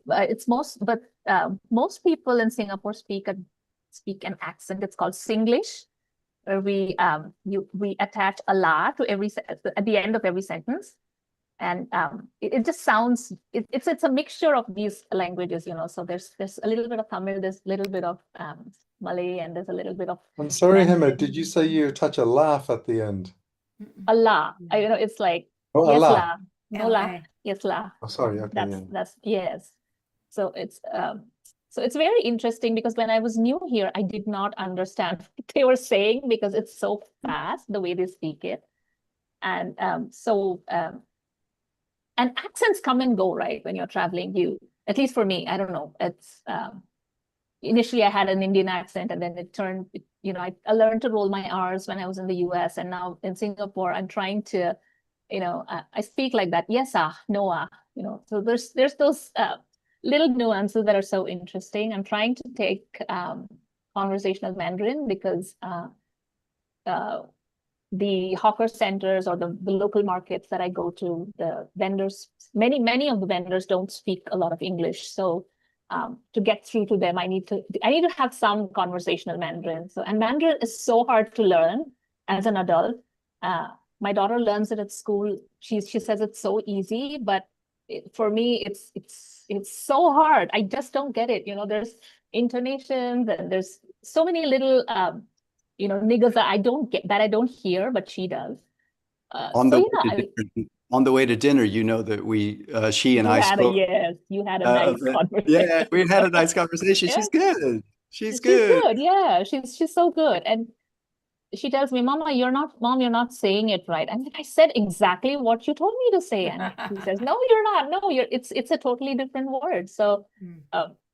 most people in Singapore speak an accent. It's called Singlish, where we attach a la to at the end of every sentence, and it just sounds it's a mixture of these languages, you know. So there's a little bit of Tamil, there's a little bit of Malay, and there's a little bit of I'm sorry, Hema, did Mandarin. you say you touch a laugh at the end? A la, you know, it's like Oh, a yes laugh. la, no la, L.A. yes la. Oh, sorry. Okay, yeah. That's yes. So it's very interesting because when I was new here, I did not understand what they were saying because it's so fast the way they speak it. And and accents come and go, right? When you're traveling, at least for me, I don't know. It's initially I had an Indian accent and then it turned, you know, I learned to roll my R's when I was in the US, and now in Singapore, I'm trying to, you know, I speak like that. Yes, ah, no, ah, you know, so there's those little nuances that are so interesting. I'm trying to take conversational Mandarin because the hawker centers or the local markets that I go to, the vendors, many of the vendors don't speak a lot of English. So to get through to them, I need to have some conversational Mandarin. So, and Mandarin is so hard to learn as an adult. My daughter learns it at school. She says it's so easy, but for me, it's so hard. I just don't get it. You know, there's intonations and there's so many little you know, niggles that I don't get, that I don't hear, but she does. On So the yeah, way to dinner, on the way to dinner, you know that she and I spoke. you had a Uh, nice yeah, conversation. we had a nice conversation. Yeah, She's good. She's she's good. good. Yeah, she's so good. And she tells me, Mama, Mom, you're not saying it right. I'm like, I said exactly what you told me to say. And she says, No, you're not. No, it's a totally different word. So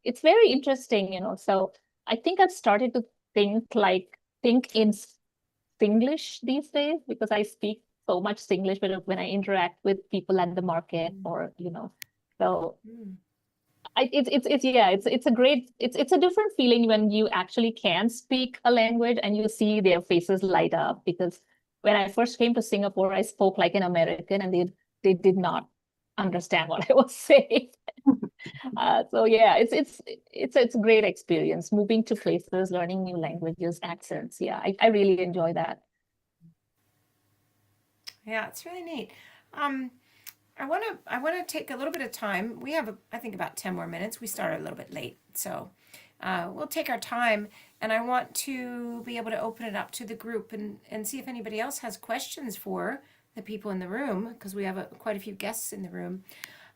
it's very interesting, you know. So I think I've started to think in Singlish these days because I speak so much Singlish when I interact with people at the market or, you know, so it's a great, it's a different feeling when you actually can speak a language and you see their faces light up, because when I first came to Singapore, I spoke like an American and they did not understand what I was saying. So yeah, it's a great experience moving to places, learning new languages, accents. Yeah, I really enjoy that. Yeah, it's really neat. Um, I want to take a little bit of time. We have I think about 10 more minutes. We started a little bit late, so we'll take our time. And I want to be able to open it up to the group and see if anybody else has questions for the people in the room, because we have quite a few guests in the room.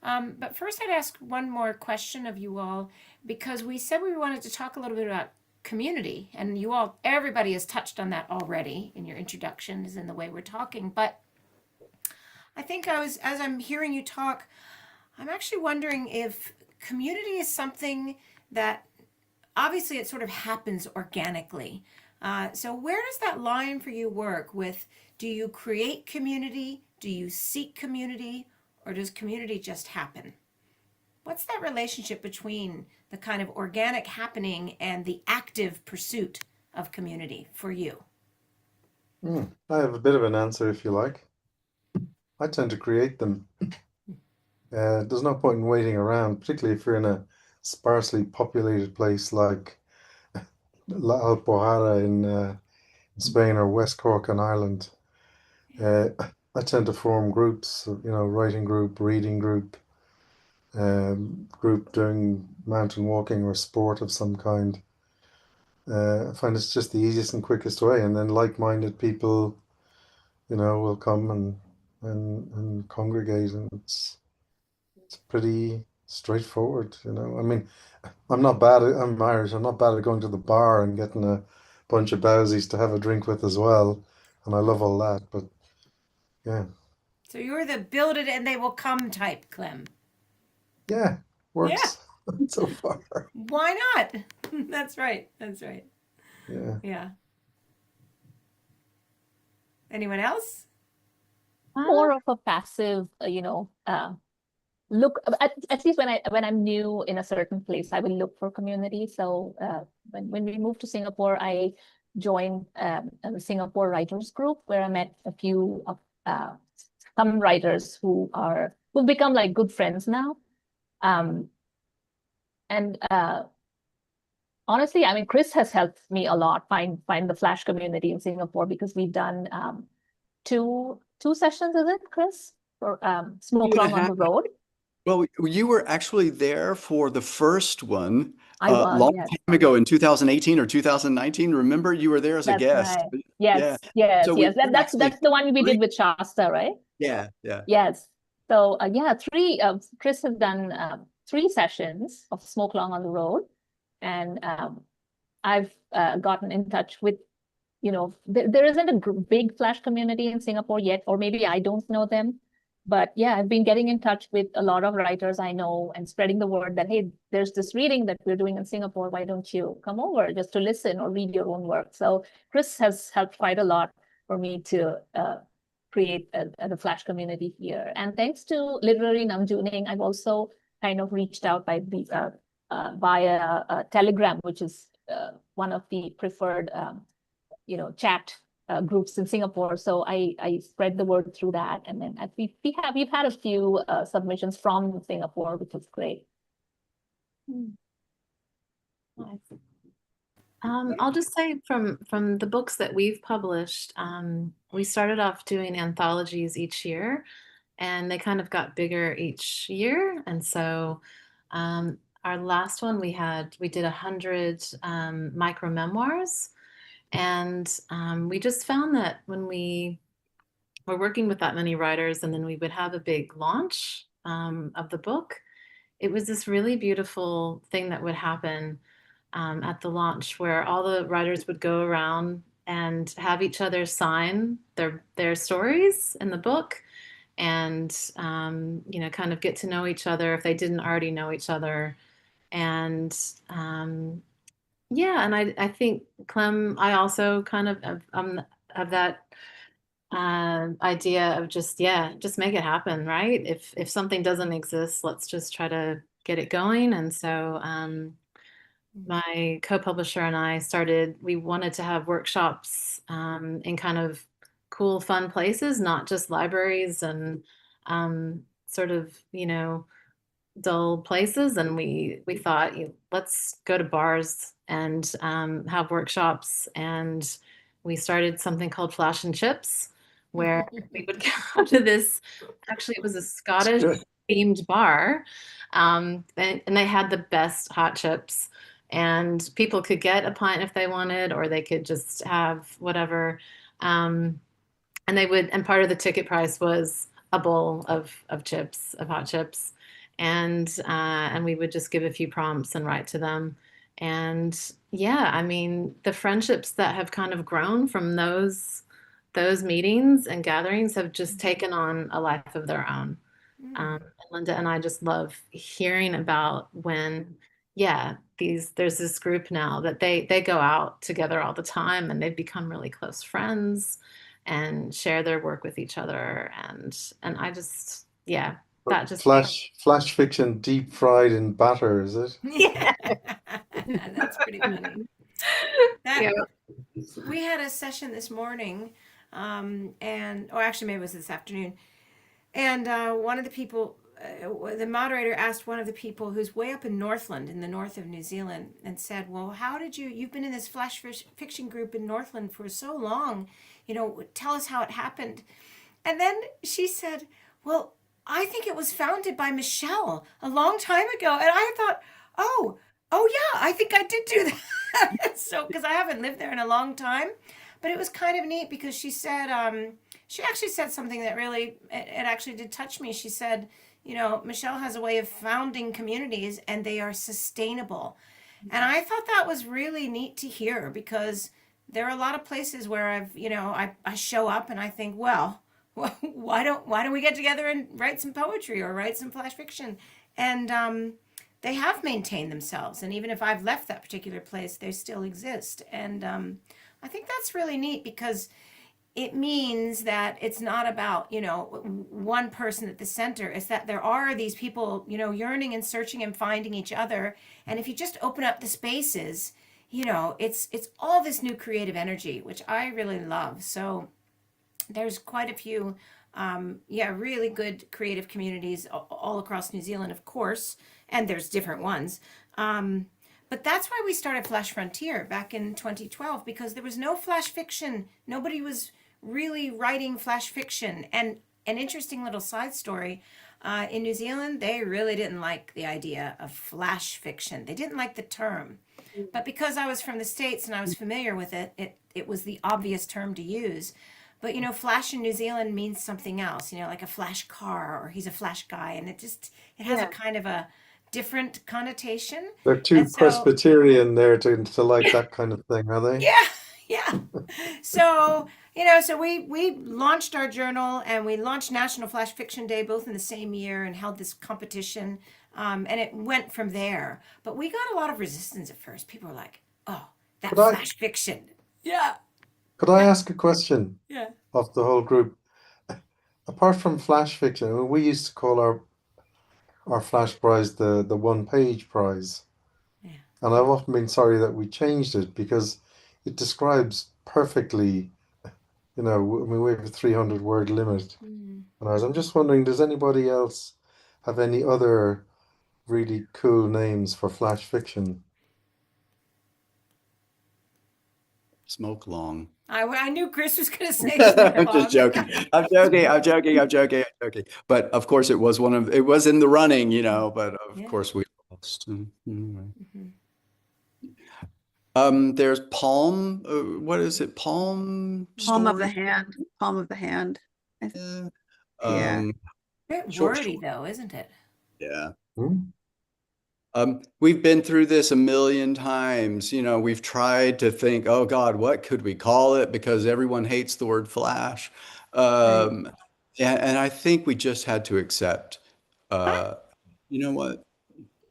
But first, I'd ask one more question of you all, because we said we wanted to talk a little bit about community, and everybody has touched on that already in your introductions and the way we're talking. But I think as I'm hearing you talk, I'm actually wondering if community is something that obviously it sort of happens organically. So where does that line for you work with, do you create community? Do you seek community? Or does community just happen? What's that relationship between the kind of organic happening and the active pursuit of community for you? I have a bit of an answer if you like. I tend to create them. There's no point in waiting around, particularly if you're in a sparsely populated place like La Alpujarra in Spain or West Cork in Ireland. I tend to form groups, you know, writing group, reading group, group doing mountain walking or sport of some kind. I find it's just the easiest and quickest way, and then like-minded people, you know, will come and congregate, and it's pretty straightforward, you know. I mean, I'm not bad at, I'm Irish. I'm not bad at going to the bar and getting a bunch of bowsies to have a drink with as well. And I love all that. But yeah, So you're the build it and they will come type, Clem. yeah, Yeah. works so far. Why not? That's right. That's right. Yeah. Yeah. Anyone else? More of a passive, look at least when I'm new in a certain place, I will look for community. So when we moved to Singapore, I joined a Singapore writers group where I met a few of some writers who've become like good friends now. And honestly, I mean, Chris has helped me a lot find the Flash community in Singapore because we've done two sessions, is it, Chris? For Two Smoke and a Long on half. the Road. Well, you were actually there for the first one I was, long yes. time ago in 2018 or 2019. Remember, you were there as a That's guest. right. Yeah. Yes, yes, So we yes. did actually That's the one we three. did with Shasta, right? Yeah, yeah. Yes. So yeah, three. Chris has done three sessions of Smoke Long on the Road, and I've gotten in touch with, there isn't a big Flash community in Singapore yet, or maybe I don't know them. But yeah, I've been getting in touch with a lot of writers I know and spreading the word that, hey, there's this reading that we're doing in Singapore. Why don't you come over just to listen or read your own work? So Chris has helped quite a lot for me to create the Flash community here. And thanks to Literary Namjooning, I've also kind of reached out via Telegram, which is one of the preferred chat groups in Singapore. So I spread the word through that, and then we've had a few submissions from Singapore, which is great. Nice. I'll just say from the books that we've published, we started off doing anthologies each year, and they kind of got bigger each year. And so our last one we did 100 micro memoirs, and we just found that when we were working with that many writers, and then we would have a big launch of the book, it was this really beautiful thing that would happen at the launch, where all the writers would go around and have each other sign their stories in the book, and kind of get to know each other if they didn't already know each other. And yeah, and I think, Clem, I also kind of that idea of just make it happen, right? If something doesn't exist, let's just try to get it going. And so my co-publisher and I we wanted to have workshops in kind of cool, fun places, not just libraries and sort of, dull places. And we thought, let's go to bars and have workshops. And we started something called Flash and Chips, where we would go to this, actually, it was a Scottish Good. themed bar. And they had the best hot chips. And people could get a pint if they wanted, or they could just have whatever. And part of the ticket price was a bowl of chips, of hot chips. And we would just give a few prompts and write to them. And yeah, I mean, the friendships that have kind of grown from those meetings and gatherings have just taken on a life of their own. And Linda and I just love hearing about when, there's this group now that they go out together all the time, and they've become really close friends and share their work with each other. And I just, that just Flash fiction deep fried in batter, is it? Yeah. That's pretty funny. yeah. We had a session this morning, or actually maybe it was this afternoon, and one of the people, the moderator asked one of the people who's way up in Northland, in the north of New Zealand, and said, well, how did you've been in this flash fiction group in Northland for so long, tell us how it happened. And then she said, well, I think it was founded by Michelle a long time ago. And I thought, oh yeah, I think I did do that. So, because I haven't lived there in a long time, but it was kind of neat because she said, she actually said something that really, it actually did touch me. She said, Michelle has a way of founding communities and they are sustainable. And I thought that was really neat to hear because there are a lot of places where I show up and I think, well, why don't we get together and write some poetry or write some flash fiction? And they have maintained themselves. And even if I've left that particular place, they still exist. And I think that's really neat because it means that it's not about one person at the center. It's that there are these people yearning and searching and finding each other. And if you just open up the spaces, it's all this new creative energy, which I really love. So there's quite a few really good creative communities all across New Zealand, of course, and there's different ones. But that's why we started Flash Frontier back in 2012, because there was no flash fiction. Nobody was really writing flash fiction. And an interesting little side story, in New Zealand, they really didn't like the idea of flash fiction. They didn't like the term. But because I was from the States and I was familiar with it was the obvious term to use. But flash in New Zealand means something else, like a flash car or he's a flash guy. And it has a kind of a different connotation. They're too And so, Presbyterian there to like that kind of thing, are they? yeah, yeah. So, so we launched our journal and we launched National Flash Fiction Day both in the same year and held this competition. And it went from there. But we got a lot of resistance at first. People were like, oh, that Could I flash fiction. Yeah, could I ask a question yeah. of the whole group? Apart from flash fiction, I mean, we used to call our flash prize the one page prize. Yeah. And I've often been sorry that we changed it because it describes perfectly, I mean, we have a 300 word limit. Mm. And I'm just wondering, does anybody else have any other really cool names for flash fiction? Smoke long. I knew Chris was going to say I'm just smoke. joking. I'm joking. I'm joking. I'm joking. I'm joking. But of course, it was in the running, but of Yeah. course we lost. Mhm. There's Palm. What is it? Palm Palm of the story. hand. Palm of the hand. Yeah. Yeah. Bit Short wordy story. though, isn't it? Yeah. Hmm? We've been through this a million times. We've tried to think, oh God, what could we call it? Because everyone hates the word flash. Right. Um, and I think we just had to accept, I uh, you know what?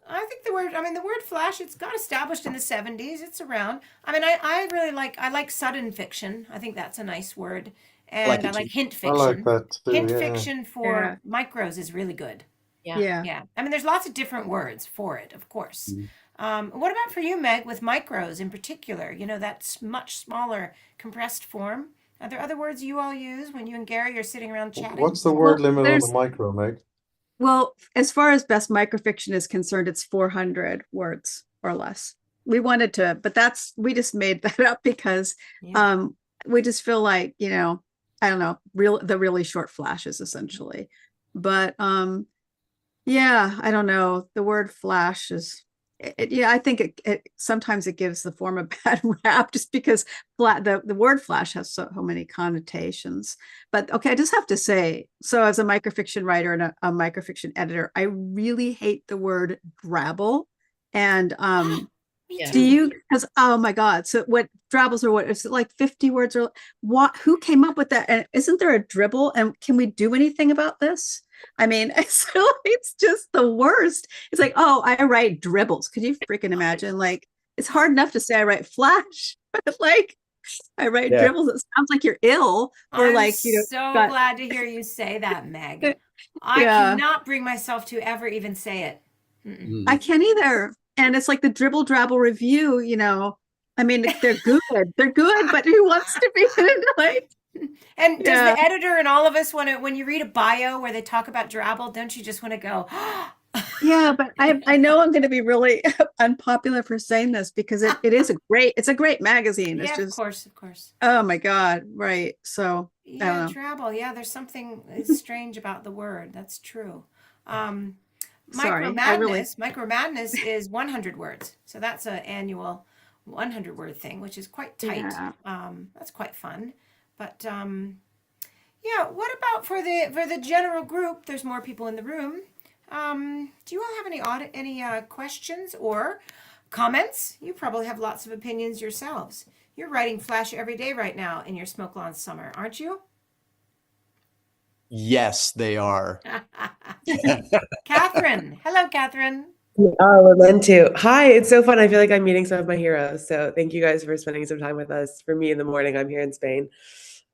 I think the word flash, it's got established in the 70s. It's around. I really I like sudden fiction. I think that's a nice word. I like And I it like too. hint I like fiction. that too, Hint yeah. fiction Yeah. for micros is really good. Yeah. Yeah. Yeah. There's lots of different words for it, of course. Mhm. What about for you, Meg, with micros in particular? That's much smaller, compressed form. Are there other words you all use when you and Gary are sitting around chatting? What's the word Well, limit on the there's micro, Meg? well, as far as best microfiction is concerned, it's 400 words or less. We wanted to, but we just made that up because Yeah. we just feel like, I don't know, the really short flashes essentially. But yeah, I don't know. The word flash is yeah, I think it sometimes it gives the form a bad rap just because the word flash has so many connotations. But okay, I just have to say, so as a microfiction writer and a microfiction editor, I really hate the word drabble. And Me Yeah. do too. you, because oh my God, so what drabbles are what? Is it like 50 words or what? Who came up with that? And isn't there a dribble? And can we do anything about this? I mean, it's just the worst. It's like, oh, I write dribbles. Could you freaking imagine? Like, it's hard enough to say I write flash, but like I write Yeah. dribbles. It sounds like you're ill or I'm like, so got glad to hear you say that, Meg. I yeah, cannot bring myself to ever even say it. Mm-mm. I Mhm. can't either. And it's like the dribble drabble review, I mean, they're good. They're good, but who wants to be in it? Like, And does yeah. the editor and all of us when you read a bio where they talk about drabble, don't you just want to go, Yeah, but I know I'm going to be really unpopular for saying this because it's a great magazine. It's yeah, of just, course, of course. oh my God. Right. So I Yeah, don't know. drabble. Yeah, there's something strange about the word. That's true. Um, Sorry. I really, Micro Madness is 100 words. So that's an annual 100 word thing, which is quite tight. yeah. That's quite fun. But yeah, what about for the general group? There's more people in the room. Do you all have any questions or comments? You probably have lots of opinions yourselves. You're writing Flash every day right now in your Smoke Lawn Summer, aren't you? Yes, they are. Catherine. Hello, Catherine. Oh, we're meant to. Hi, it's so fun. I feel like I'm meeting some of my heroes. So thank you guys for spending some time with us. For me in the morning, I'm here in Spain.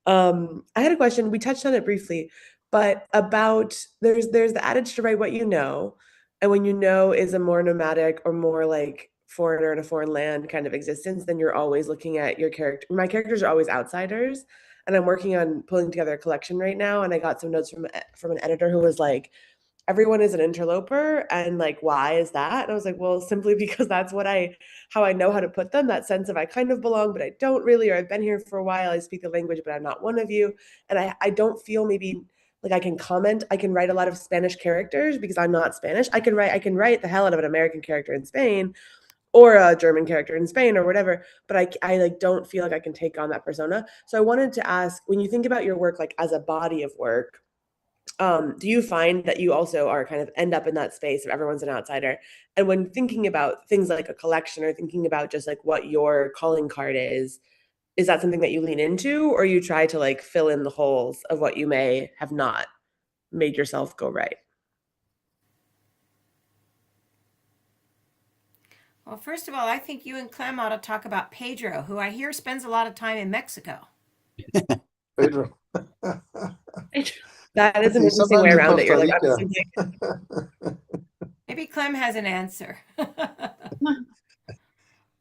I had a question. We touched on it briefly, but about there's the adage to write what you know, and when you know is a more nomadic or more like foreigner in a foreign land kind of existence, then you're always looking at your character. My characters are always outsiders, and I'm working on pulling together a collection right now. And I got some notes from an editor who was like, everyone is an interloper, and like, why is that? And I was like, well, simply because that's how I know how to put them, that sense of I kind of belong but I don't really, or I've been here for a while, I speak the language but I'm not one of you. And I don't feel maybe like I can comment. I can write a lot of Spanish characters because I'm not Spanish. I can write the hell out of an American character in Spain or a German character in Spain or whatever, but I like don't feel like I can take on that persona. So I wanted to ask, when you think about your work like as a body of work, do you find that you also are kind of end up in that space of everyone's an outsider? And when thinking about things like a collection or thinking about just like what your calling card is that something that you lean into, or you try to like fill in the holes of what you may have not made yourself go right? Well, first of all, I think you and Clem ought to talk about Pedro, who I hear spends a lot of time in Mexico. Pedro. That is an He's interesting way sometimes in around it. You're Costa like, I'm Rica. simply Maybe Clem has an answer.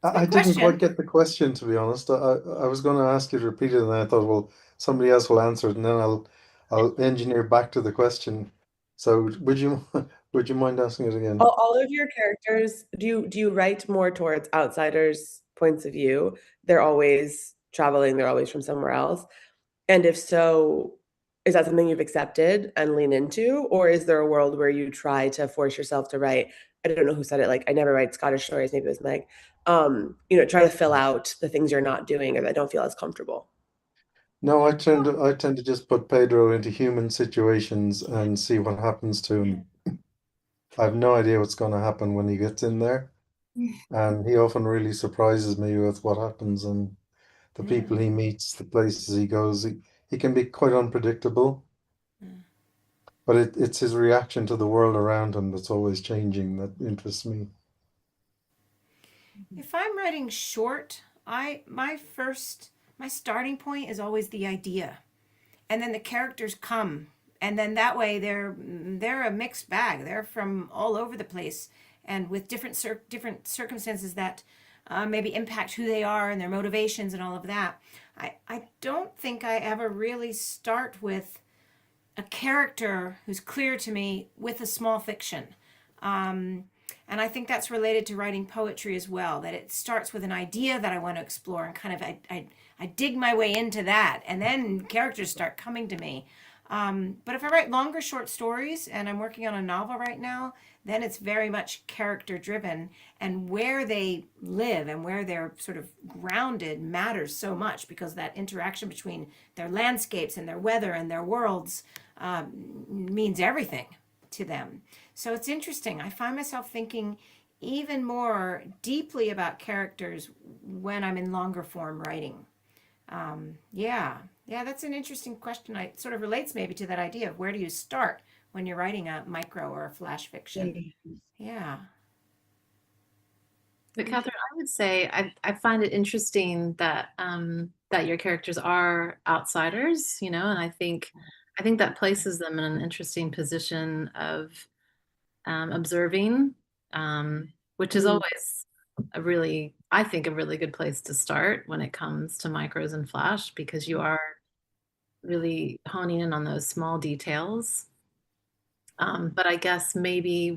I Good didn't quite question. get the question, to be honest. I was going to ask you to repeat it, and I thought, well, somebody else will answer it, and then I'll engineer back to the question. So would you mind asking it again? all of your characters, do you write more towards outsiders' points of view? They're always traveling, they're always from somewhere else. And if so, is that something you've accepted and lean into? Or is there a world where you try to force yourself to write? I don't know who said it, like, I never write Scottish stories, maybe it was Meg. Try to fill out the things you're not doing or that don't feel as comfortable. No, I tend to just put Pedro into human situations and see what happens to him. I have no idea what's going to happen when he gets in there, and he often really surprises me with what happens and the people he meets, the places he goes. He can be quite unpredictable, but it's his reaction to the world around him that's always changing that interests me. If I'm writing short, my starting point is always the idea, and then the characters come, and then that way they're a mixed bag. They're from all over the place, and with different circumstances that maybe impact who they are and their motivations and all of that. I don't think I ever really start with a character who's clear to me with a small fiction. Um, and I think that's related to writing poetry as well, that it starts with an idea that I want to explore and kind of I dig my way into that, and then characters start coming to me. But if I write longer short stories, and I'm working on a novel right now, then it's very much character driven, and where they live and where they're sort of grounded matters so much, because that interaction between their landscapes and their weather and their worlds means everything to them. So it's interesting. I find myself thinking even more deeply about characters when I'm in longer form writing. Yeah, that's an interesting question. It sort of relates maybe to that idea of where do you start when you're writing a micro or a flash fiction. Yeah. But Catherine, I would say I find it interesting that that your characters are outsiders, and I think that places them in an interesting position of observing, which is always I think, a really good place to start when it comes to micros and flash, because you are really honing in on those small details. But I guess maybe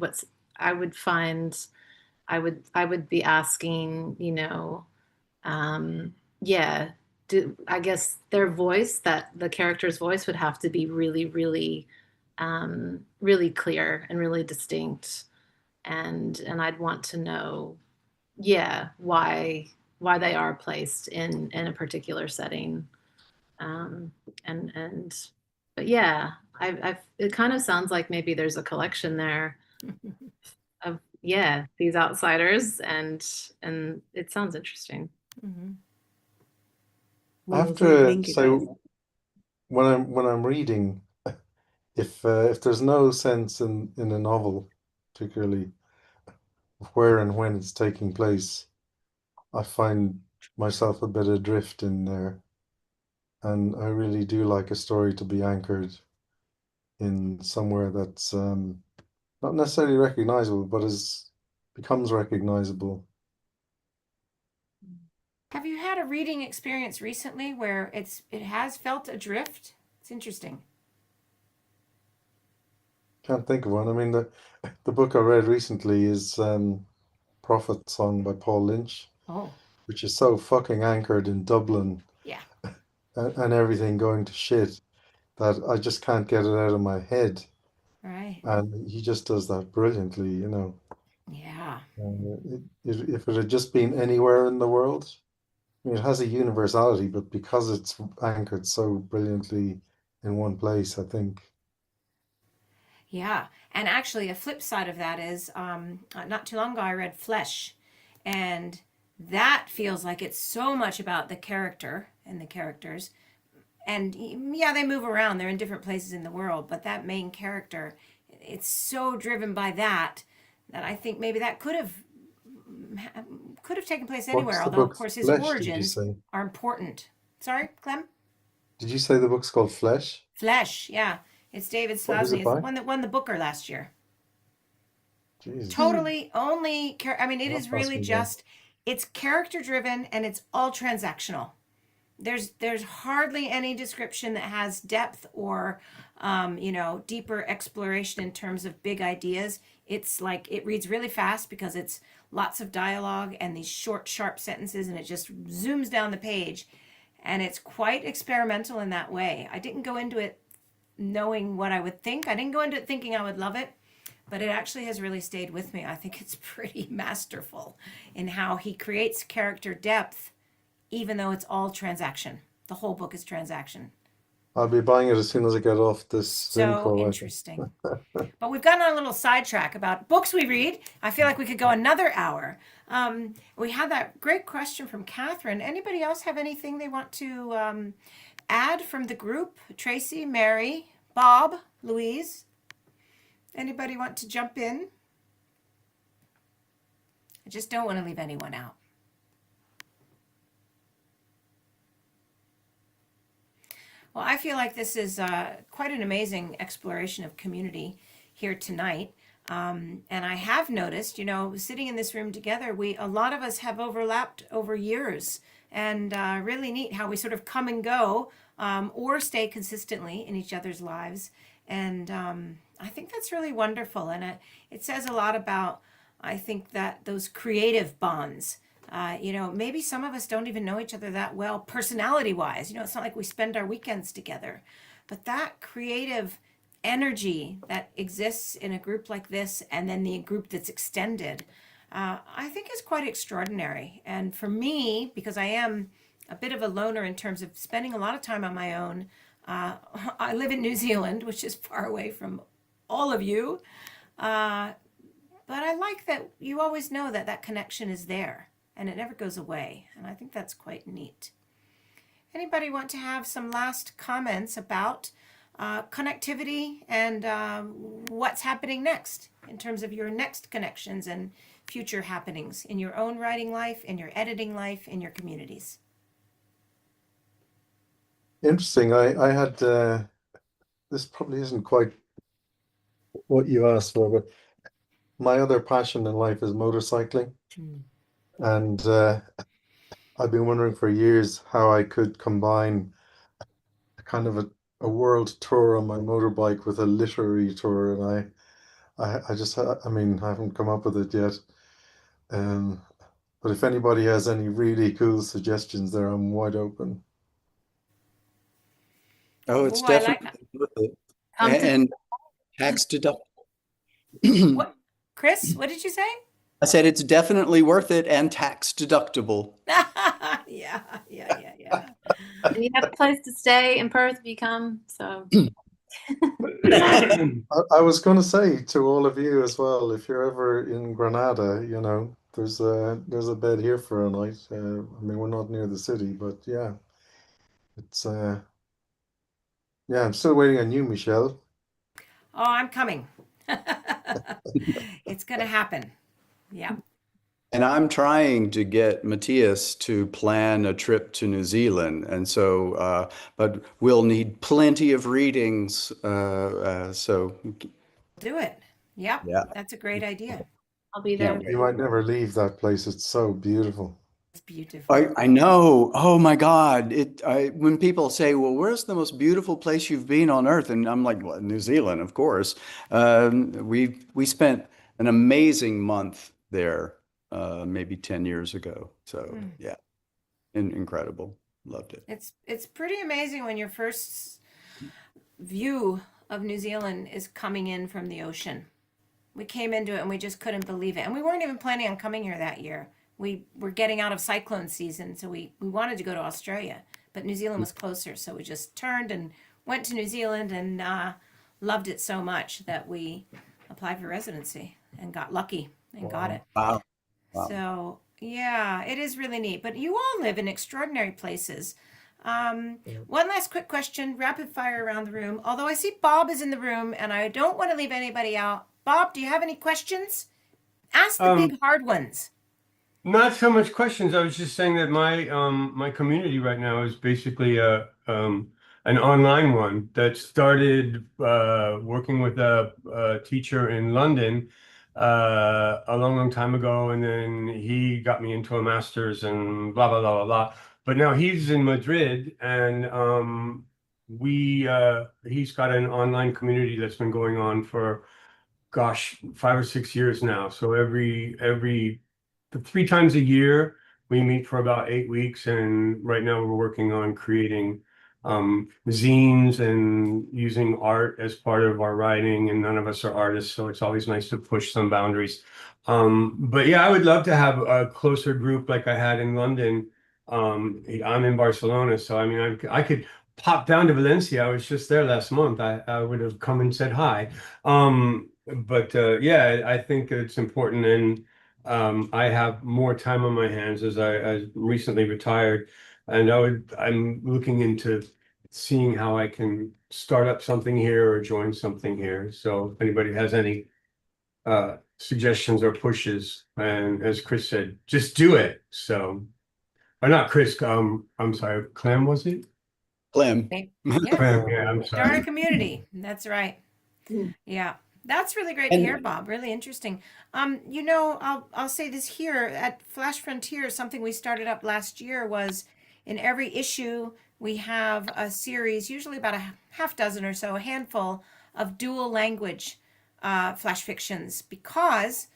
I would find I would be asking, yeah, I guess their voice, that the character's voice would have to be really, really, really clear and really distinct. And I'd want to know, yeah, why they are placed in a particular setting. And but yeah, it kind of sounds like maybe there's a collection there of yeah, these outsiders, and it sounds interesting. Mhm. I have Lovely. to Thank you say, guys. when I'm reading, if there's no sense in a novel, particularly of where and when it's taking place, I find myself a bit adrift in there, and I really do like a story to be anchored in somewhere that's not necessarily recognizable, but is becomes recognizable. Have you had a reading experience recently where it has felt adrift? It's interesting. Can't think of one. I mean, the book I read recently is Prophet Song by Paul Lynch, Oh, which is so fucking anchored in Dublin yeah, and everything going to shit that I just can't get it out of my head. right. And he just does that brilliantly, you know. Yeah. If it had just been anywhere in the world, I mean, it has a universality, but because it's anchored so brilliantly in one place, I think. Yeah. And actually, a flip side of that is not too long ago, I read Flesh. And that feels like it's so much about the character and the characters. And yeah, they move around, they're in different places in the world. But that main character, it's so driven by that that I think maybe that could have taken place anywhere. What's the Although, of book? course, his Flesh, did you origins say? are important. Sorry, Clem? Did you say the book's called Flesh? Flesh, yeah. It's David Who's Slavsny. it It's the by? one that won the Booker last year. Jesus, Totally only I mean, it that is must really be good. just it's character driven and it's all transactional. There's hardly any description that has depth or deeper exploration in terms of big ideas. It's like it reads really fast because it's lots of dialogue and these short, sharp sentences, and it just zooms down the page. And it's quite experimental in that way. I didn't go into it knowing what I would think. I didn't go into it thinking I would love it, but it actually has really stayed with me. I think it's pretty masterful in how he creates character depth, even though it's all transaction. The whole book is transaction. I'll be buying it as soon as I get off this Zoom So call, I think. interesting. But we've gotten on a little sidetrack about books we read. I feel like we could go another hour. We had that great question from Catherine. Anybody else have anything they want to add from the group? Tracy, Mary, Bob, Louise? Anybody want to jump in? I just don't want to leave anyone out. Well, I feel like this is quite an amazing exploration of community here tonight. And I have noticed, sitting in this room together, a lot of us have overlapped over years, and really neat how we sort of come and go, or stay consistently in each other's lives. And I think that's really wonderful. And it says a lot about, I think, that those creative bonds. Maybe some of us don't even know each other that well personality wise. It's not like we spend our weekends together, but that creative energy that exists in a group like this and then the group that's extended, I think is quite extraordinary. And for me, because I am a bit of a loner in terms of spending a lot of time on my own, I live in New Zealand, which is far away from all of you. But I like that you always know that that connection is there and it never goes away. And I think that's quite neat. Anybody want to have some last comments about connectivity and what's happening next in terms of your next connections and future happenings in your own writing life, in your editing life, in your communities? Interesting. I had this probably isn't quite what you asked for, but my other passion in life is motorcycling. Mm. And I've been wondering for years how I could combine a kind of a world tour on my motorbike with a literary tour. And I just, I mean, I haven't come up with it yet. Um, but if anybody has any really cool suggestions there, I'm wide open. Oh, it's Oh, I like definitely worth it. Come to And tax deductible. what, Chris? What did you say? I said it's definitely worth it and tax deductible. Yeah. and you have a place to stay in Perth if you come. So I was going to say to all of you as well, if you're ever in Granada, there's a bed here for a night. I mean, we're not near the city, but yeah, it's yeah. I'm still waiting on you, Michelle. Oh, I'm coming. It's gonna happen. Yeah. And I'm trying to get Matthias to plan a trip to New Zealand. And so, but we'll need plenty of readings. So, Do it. Yep. yeah. That's a great idea. I'll be there. Can't You wait. might never leave that place. It's so beautiful. It's beautiful. I know. Oh my God. When people say, well, where's the most beautiful place you've been on earth? And I'm like, well, New Zealand, of course. We spent an amazing month there, maybe 10 years ago. So Hmm. yeah, incredible. Loved it. It's pretty amazing when your first view of New Zealand is coming in from the ocean. We came into it and we just couldn't believe it. And we weren't even planning on coming here that year. We were getting out of cyclone season, so we wanted to go to Australia, but New Zealand was closer, so we just turned and went to New Zealand and loved it so much that we applied for residency and got lucky and got Wow. it. Wow. Wow. So yeah, it is really neat. But you all live in extraordinary places. One last quick question, rapid fire around the room. Although I see Bob is in the room and I don't want to leave anybody out. Bob, do you have any questions? Ask the big hard ones. Not so much questions. I was just saying that my community right now is basically an online one that started working with a teacher in London a long time ago, and then he got me into a master's and blah blah blah blah blah. But now he's in Madrid, and he's got an online community that's been going on for, gosh, 5 or 6 years now. So every 3 times a year we meet for about 8 weeks, and right now we're working on creating zines and using art as part of our writing, and none of us are artists, so it's always nice to push some boundaries. But yeah, I would love to have a closer group like I had in London. I'm in Barcelona, so I mean, I could pop down to Valencia. I was just there last month. I would have come and said hi. But yeah, I think it's important, and I have more time on my hands as I recently retired, and I'm looking into seeing how I can start up something here or join something here. So if anybody has any suggestions or pushes, and as Chris said, just do it. So, or not Chris, I'm sorry, Clem, was it? Clem. Yeah. Clem, yeah, I'm Start a sorry. community. That's right. Yeah. That's really great to hear, Bob. Really interesting. I'll say this here at Flash Frontier, something we started up last year was in every issue we have a series, usually about a half dozen or so, a handful of dual language flash fictions, because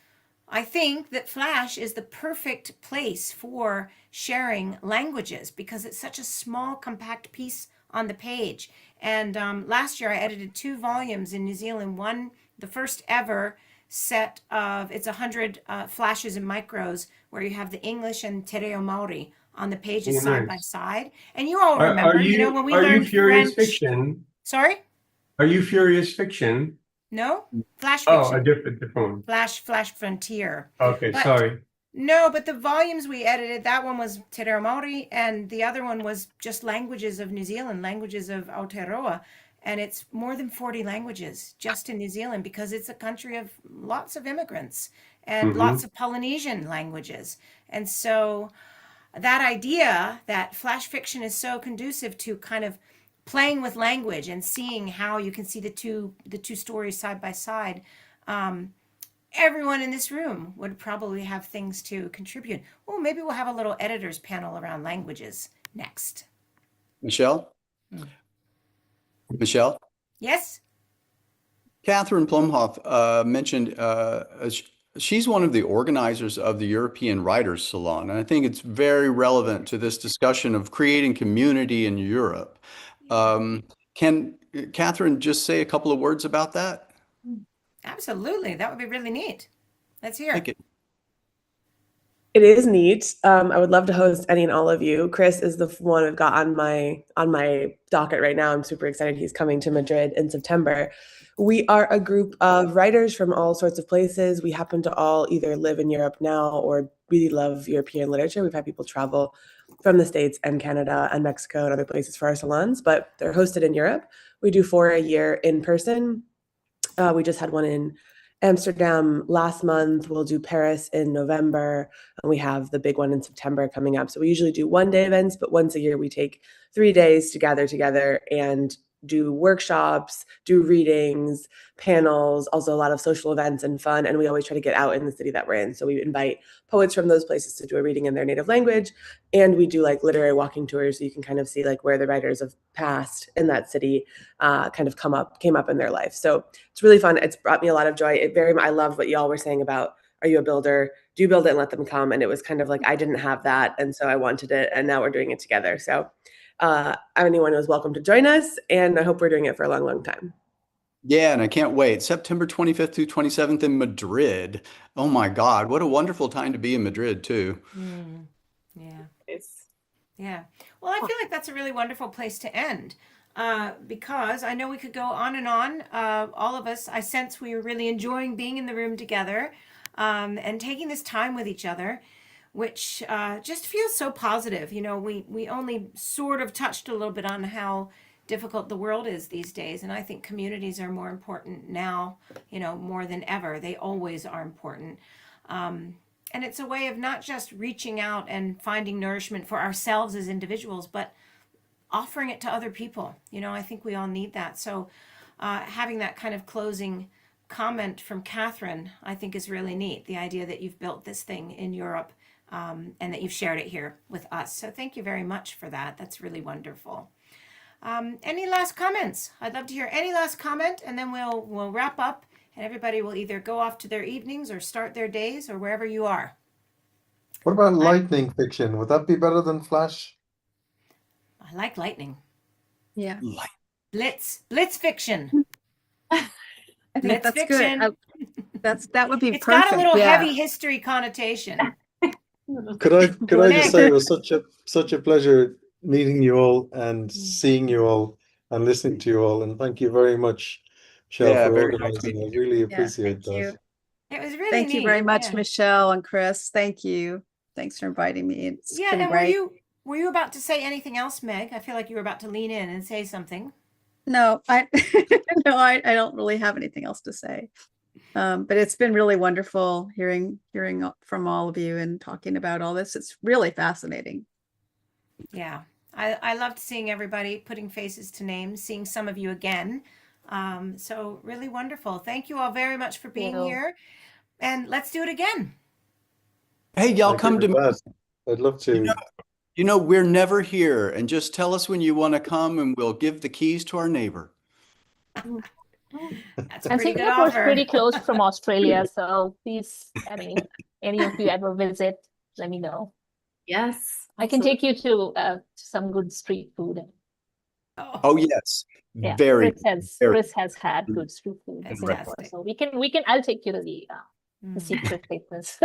I think that Flash is the perfect place for sharing languages because it's such a small, compact piece on the page. And last year I edited 2 volumes in New Zealand. One, the first ever set of, it's 100 flashes and micros where you have the English and Te Reo Maori on the pages Oh, side by nice. side. And you all Are remember, you when we are you learned Furious French. Fiction? Sorry? Are you Furious Fiction? No? Flash Oh, a fiction. different one. Flash Frontier. Okay, But sorry. no, but the volumes we edited, that one was Te Reo Maori, and the other one was just languages of New Zealand, languages of Aotearoa. And it's more than 40 languages just in New Zealand because it's a country of lots of immigrants and lots of Polynesian languages. And so that idea that flash fiction is so conducive to kind of playing with language and seeing how you can see the two stories side by side, everyone in this room would probably have things to contribute. Oh, maybe we'll have a little editors panel around languages next. Michelle? Michelle? Yes? Catherine Plumhoff mentioned she's one of the organizers of the European Writers Salon, and I think it's very relevant to this discussion of creating community in Europe. Can Catherine just say a couple of words about that? Absolutely. That would be really neat. Let's hear. Thank you. It is neat. I would love to host any and all of you. Chris is the one I've got on my docket right now. I'm super excited. He's coming to Madrid in September. We are a group of writers from all sorts of places. We happen to all either live in Europe now or really love European literature. We've had people travel from the States and Canada and Mexico and other places for our salons, but they're hosted in Europe. We do 4 a year in person. We just had one in Amsterdam last month. We'll do Paris in November, and we have the big one in September coming up. So we usually do 1-day events, but once a year we take 3 days to gather together and do workshops, do readings, panels, also a lot of social events and fun. And we always try to get out in the city that we're in. So we invite poets from those places to do a reading in their native language. And we do like literary walking tours, so you can kind of see like where the writers of past in that city kind of came up in their life. So it's really fun. It's brought me a lot of joy. I loved what y'all were saying about, are you a builder? Do you build it and let them come? And it was kind of like, I didn't have that. And so I wanted it. And now we're doing it together. So anyone is welcome to join us. And I hope we're doing it for a long, long time. Yeah, and I can't wait. September 25th through 27th in Madrid. Oh my God, what a wonderful time to be in Madrid too. Yeah. It's, Yeah. Well, I feel like that's a really wonderful place to end because I know we could go on and on. All of us, I sense we are really enjoying being in the room together and taking this time with each other, which just feels so positive. You know, we only sort of touched a little bit on how difficult the world is these days. And I think communities are more important now, you know, more than ever. They always are important. And it's a way of not just reaching out and finding nourishment for ourselves as individuals, but offering it to other people. You know, I think we all need that. So having that kind of closing comment from Catherine, I think is really neat. The idea that you've built this thing in Europe and that you've shared it here with us. So thank you very much for that. That's really wonderful. Any last comments? I'd love to hear any last comment, and then we'll wrap up. And everybody will either go off to their evenings or start their days or wherever you are. What about lightning fiction? Would that be better than Flash? I like lightning. Yeah, Blitz fiction. I think Blitz that's fiction. good. That would be It's perfect. got a little yeah. heavy history connotation. Could I just say it was such a pleasure meeting you all and seeing you all and listening to you all, and thank you very much, Michelle, Yeah, for very nice organizing. I meeting you. really Yeah, appreciate thank you. that. It was really Thank neat. you very much, Yeah. Michelle and Chris. Thank you. Thanks for inviting me. It's Yeah, been and great. were you about to say anything else, Meg? I feel like you were about to lean in and say something. No, I no, I don't really have anything else to say. But it's been really wonderful hearing from all of you and talking about all this. It's really fascinating. Yeah. I loved seeing everybody, putting faces to names, seeing some of you again. So really wonderful. Thank you all very much for being here. And let's do it again. Hey, y'all I come agree to with that. I'd love to. You know, we're never here, and just tell us when you want to come and we'll give the keys to our neighbor. That's a And pretty good Singapore's offer. pretty close from Australia, so please, I mean, any of you ever visit, let me know. Yes. I can take you to some good street food. Oh, yes. Yeah, Very, very Chris has had good street food in Singapore, Fantastic. so I'll take you to the secret places.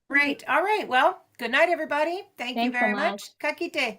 Great. All right. Well, good night, everybody. Thank you Thanks so very much. much. Kakite.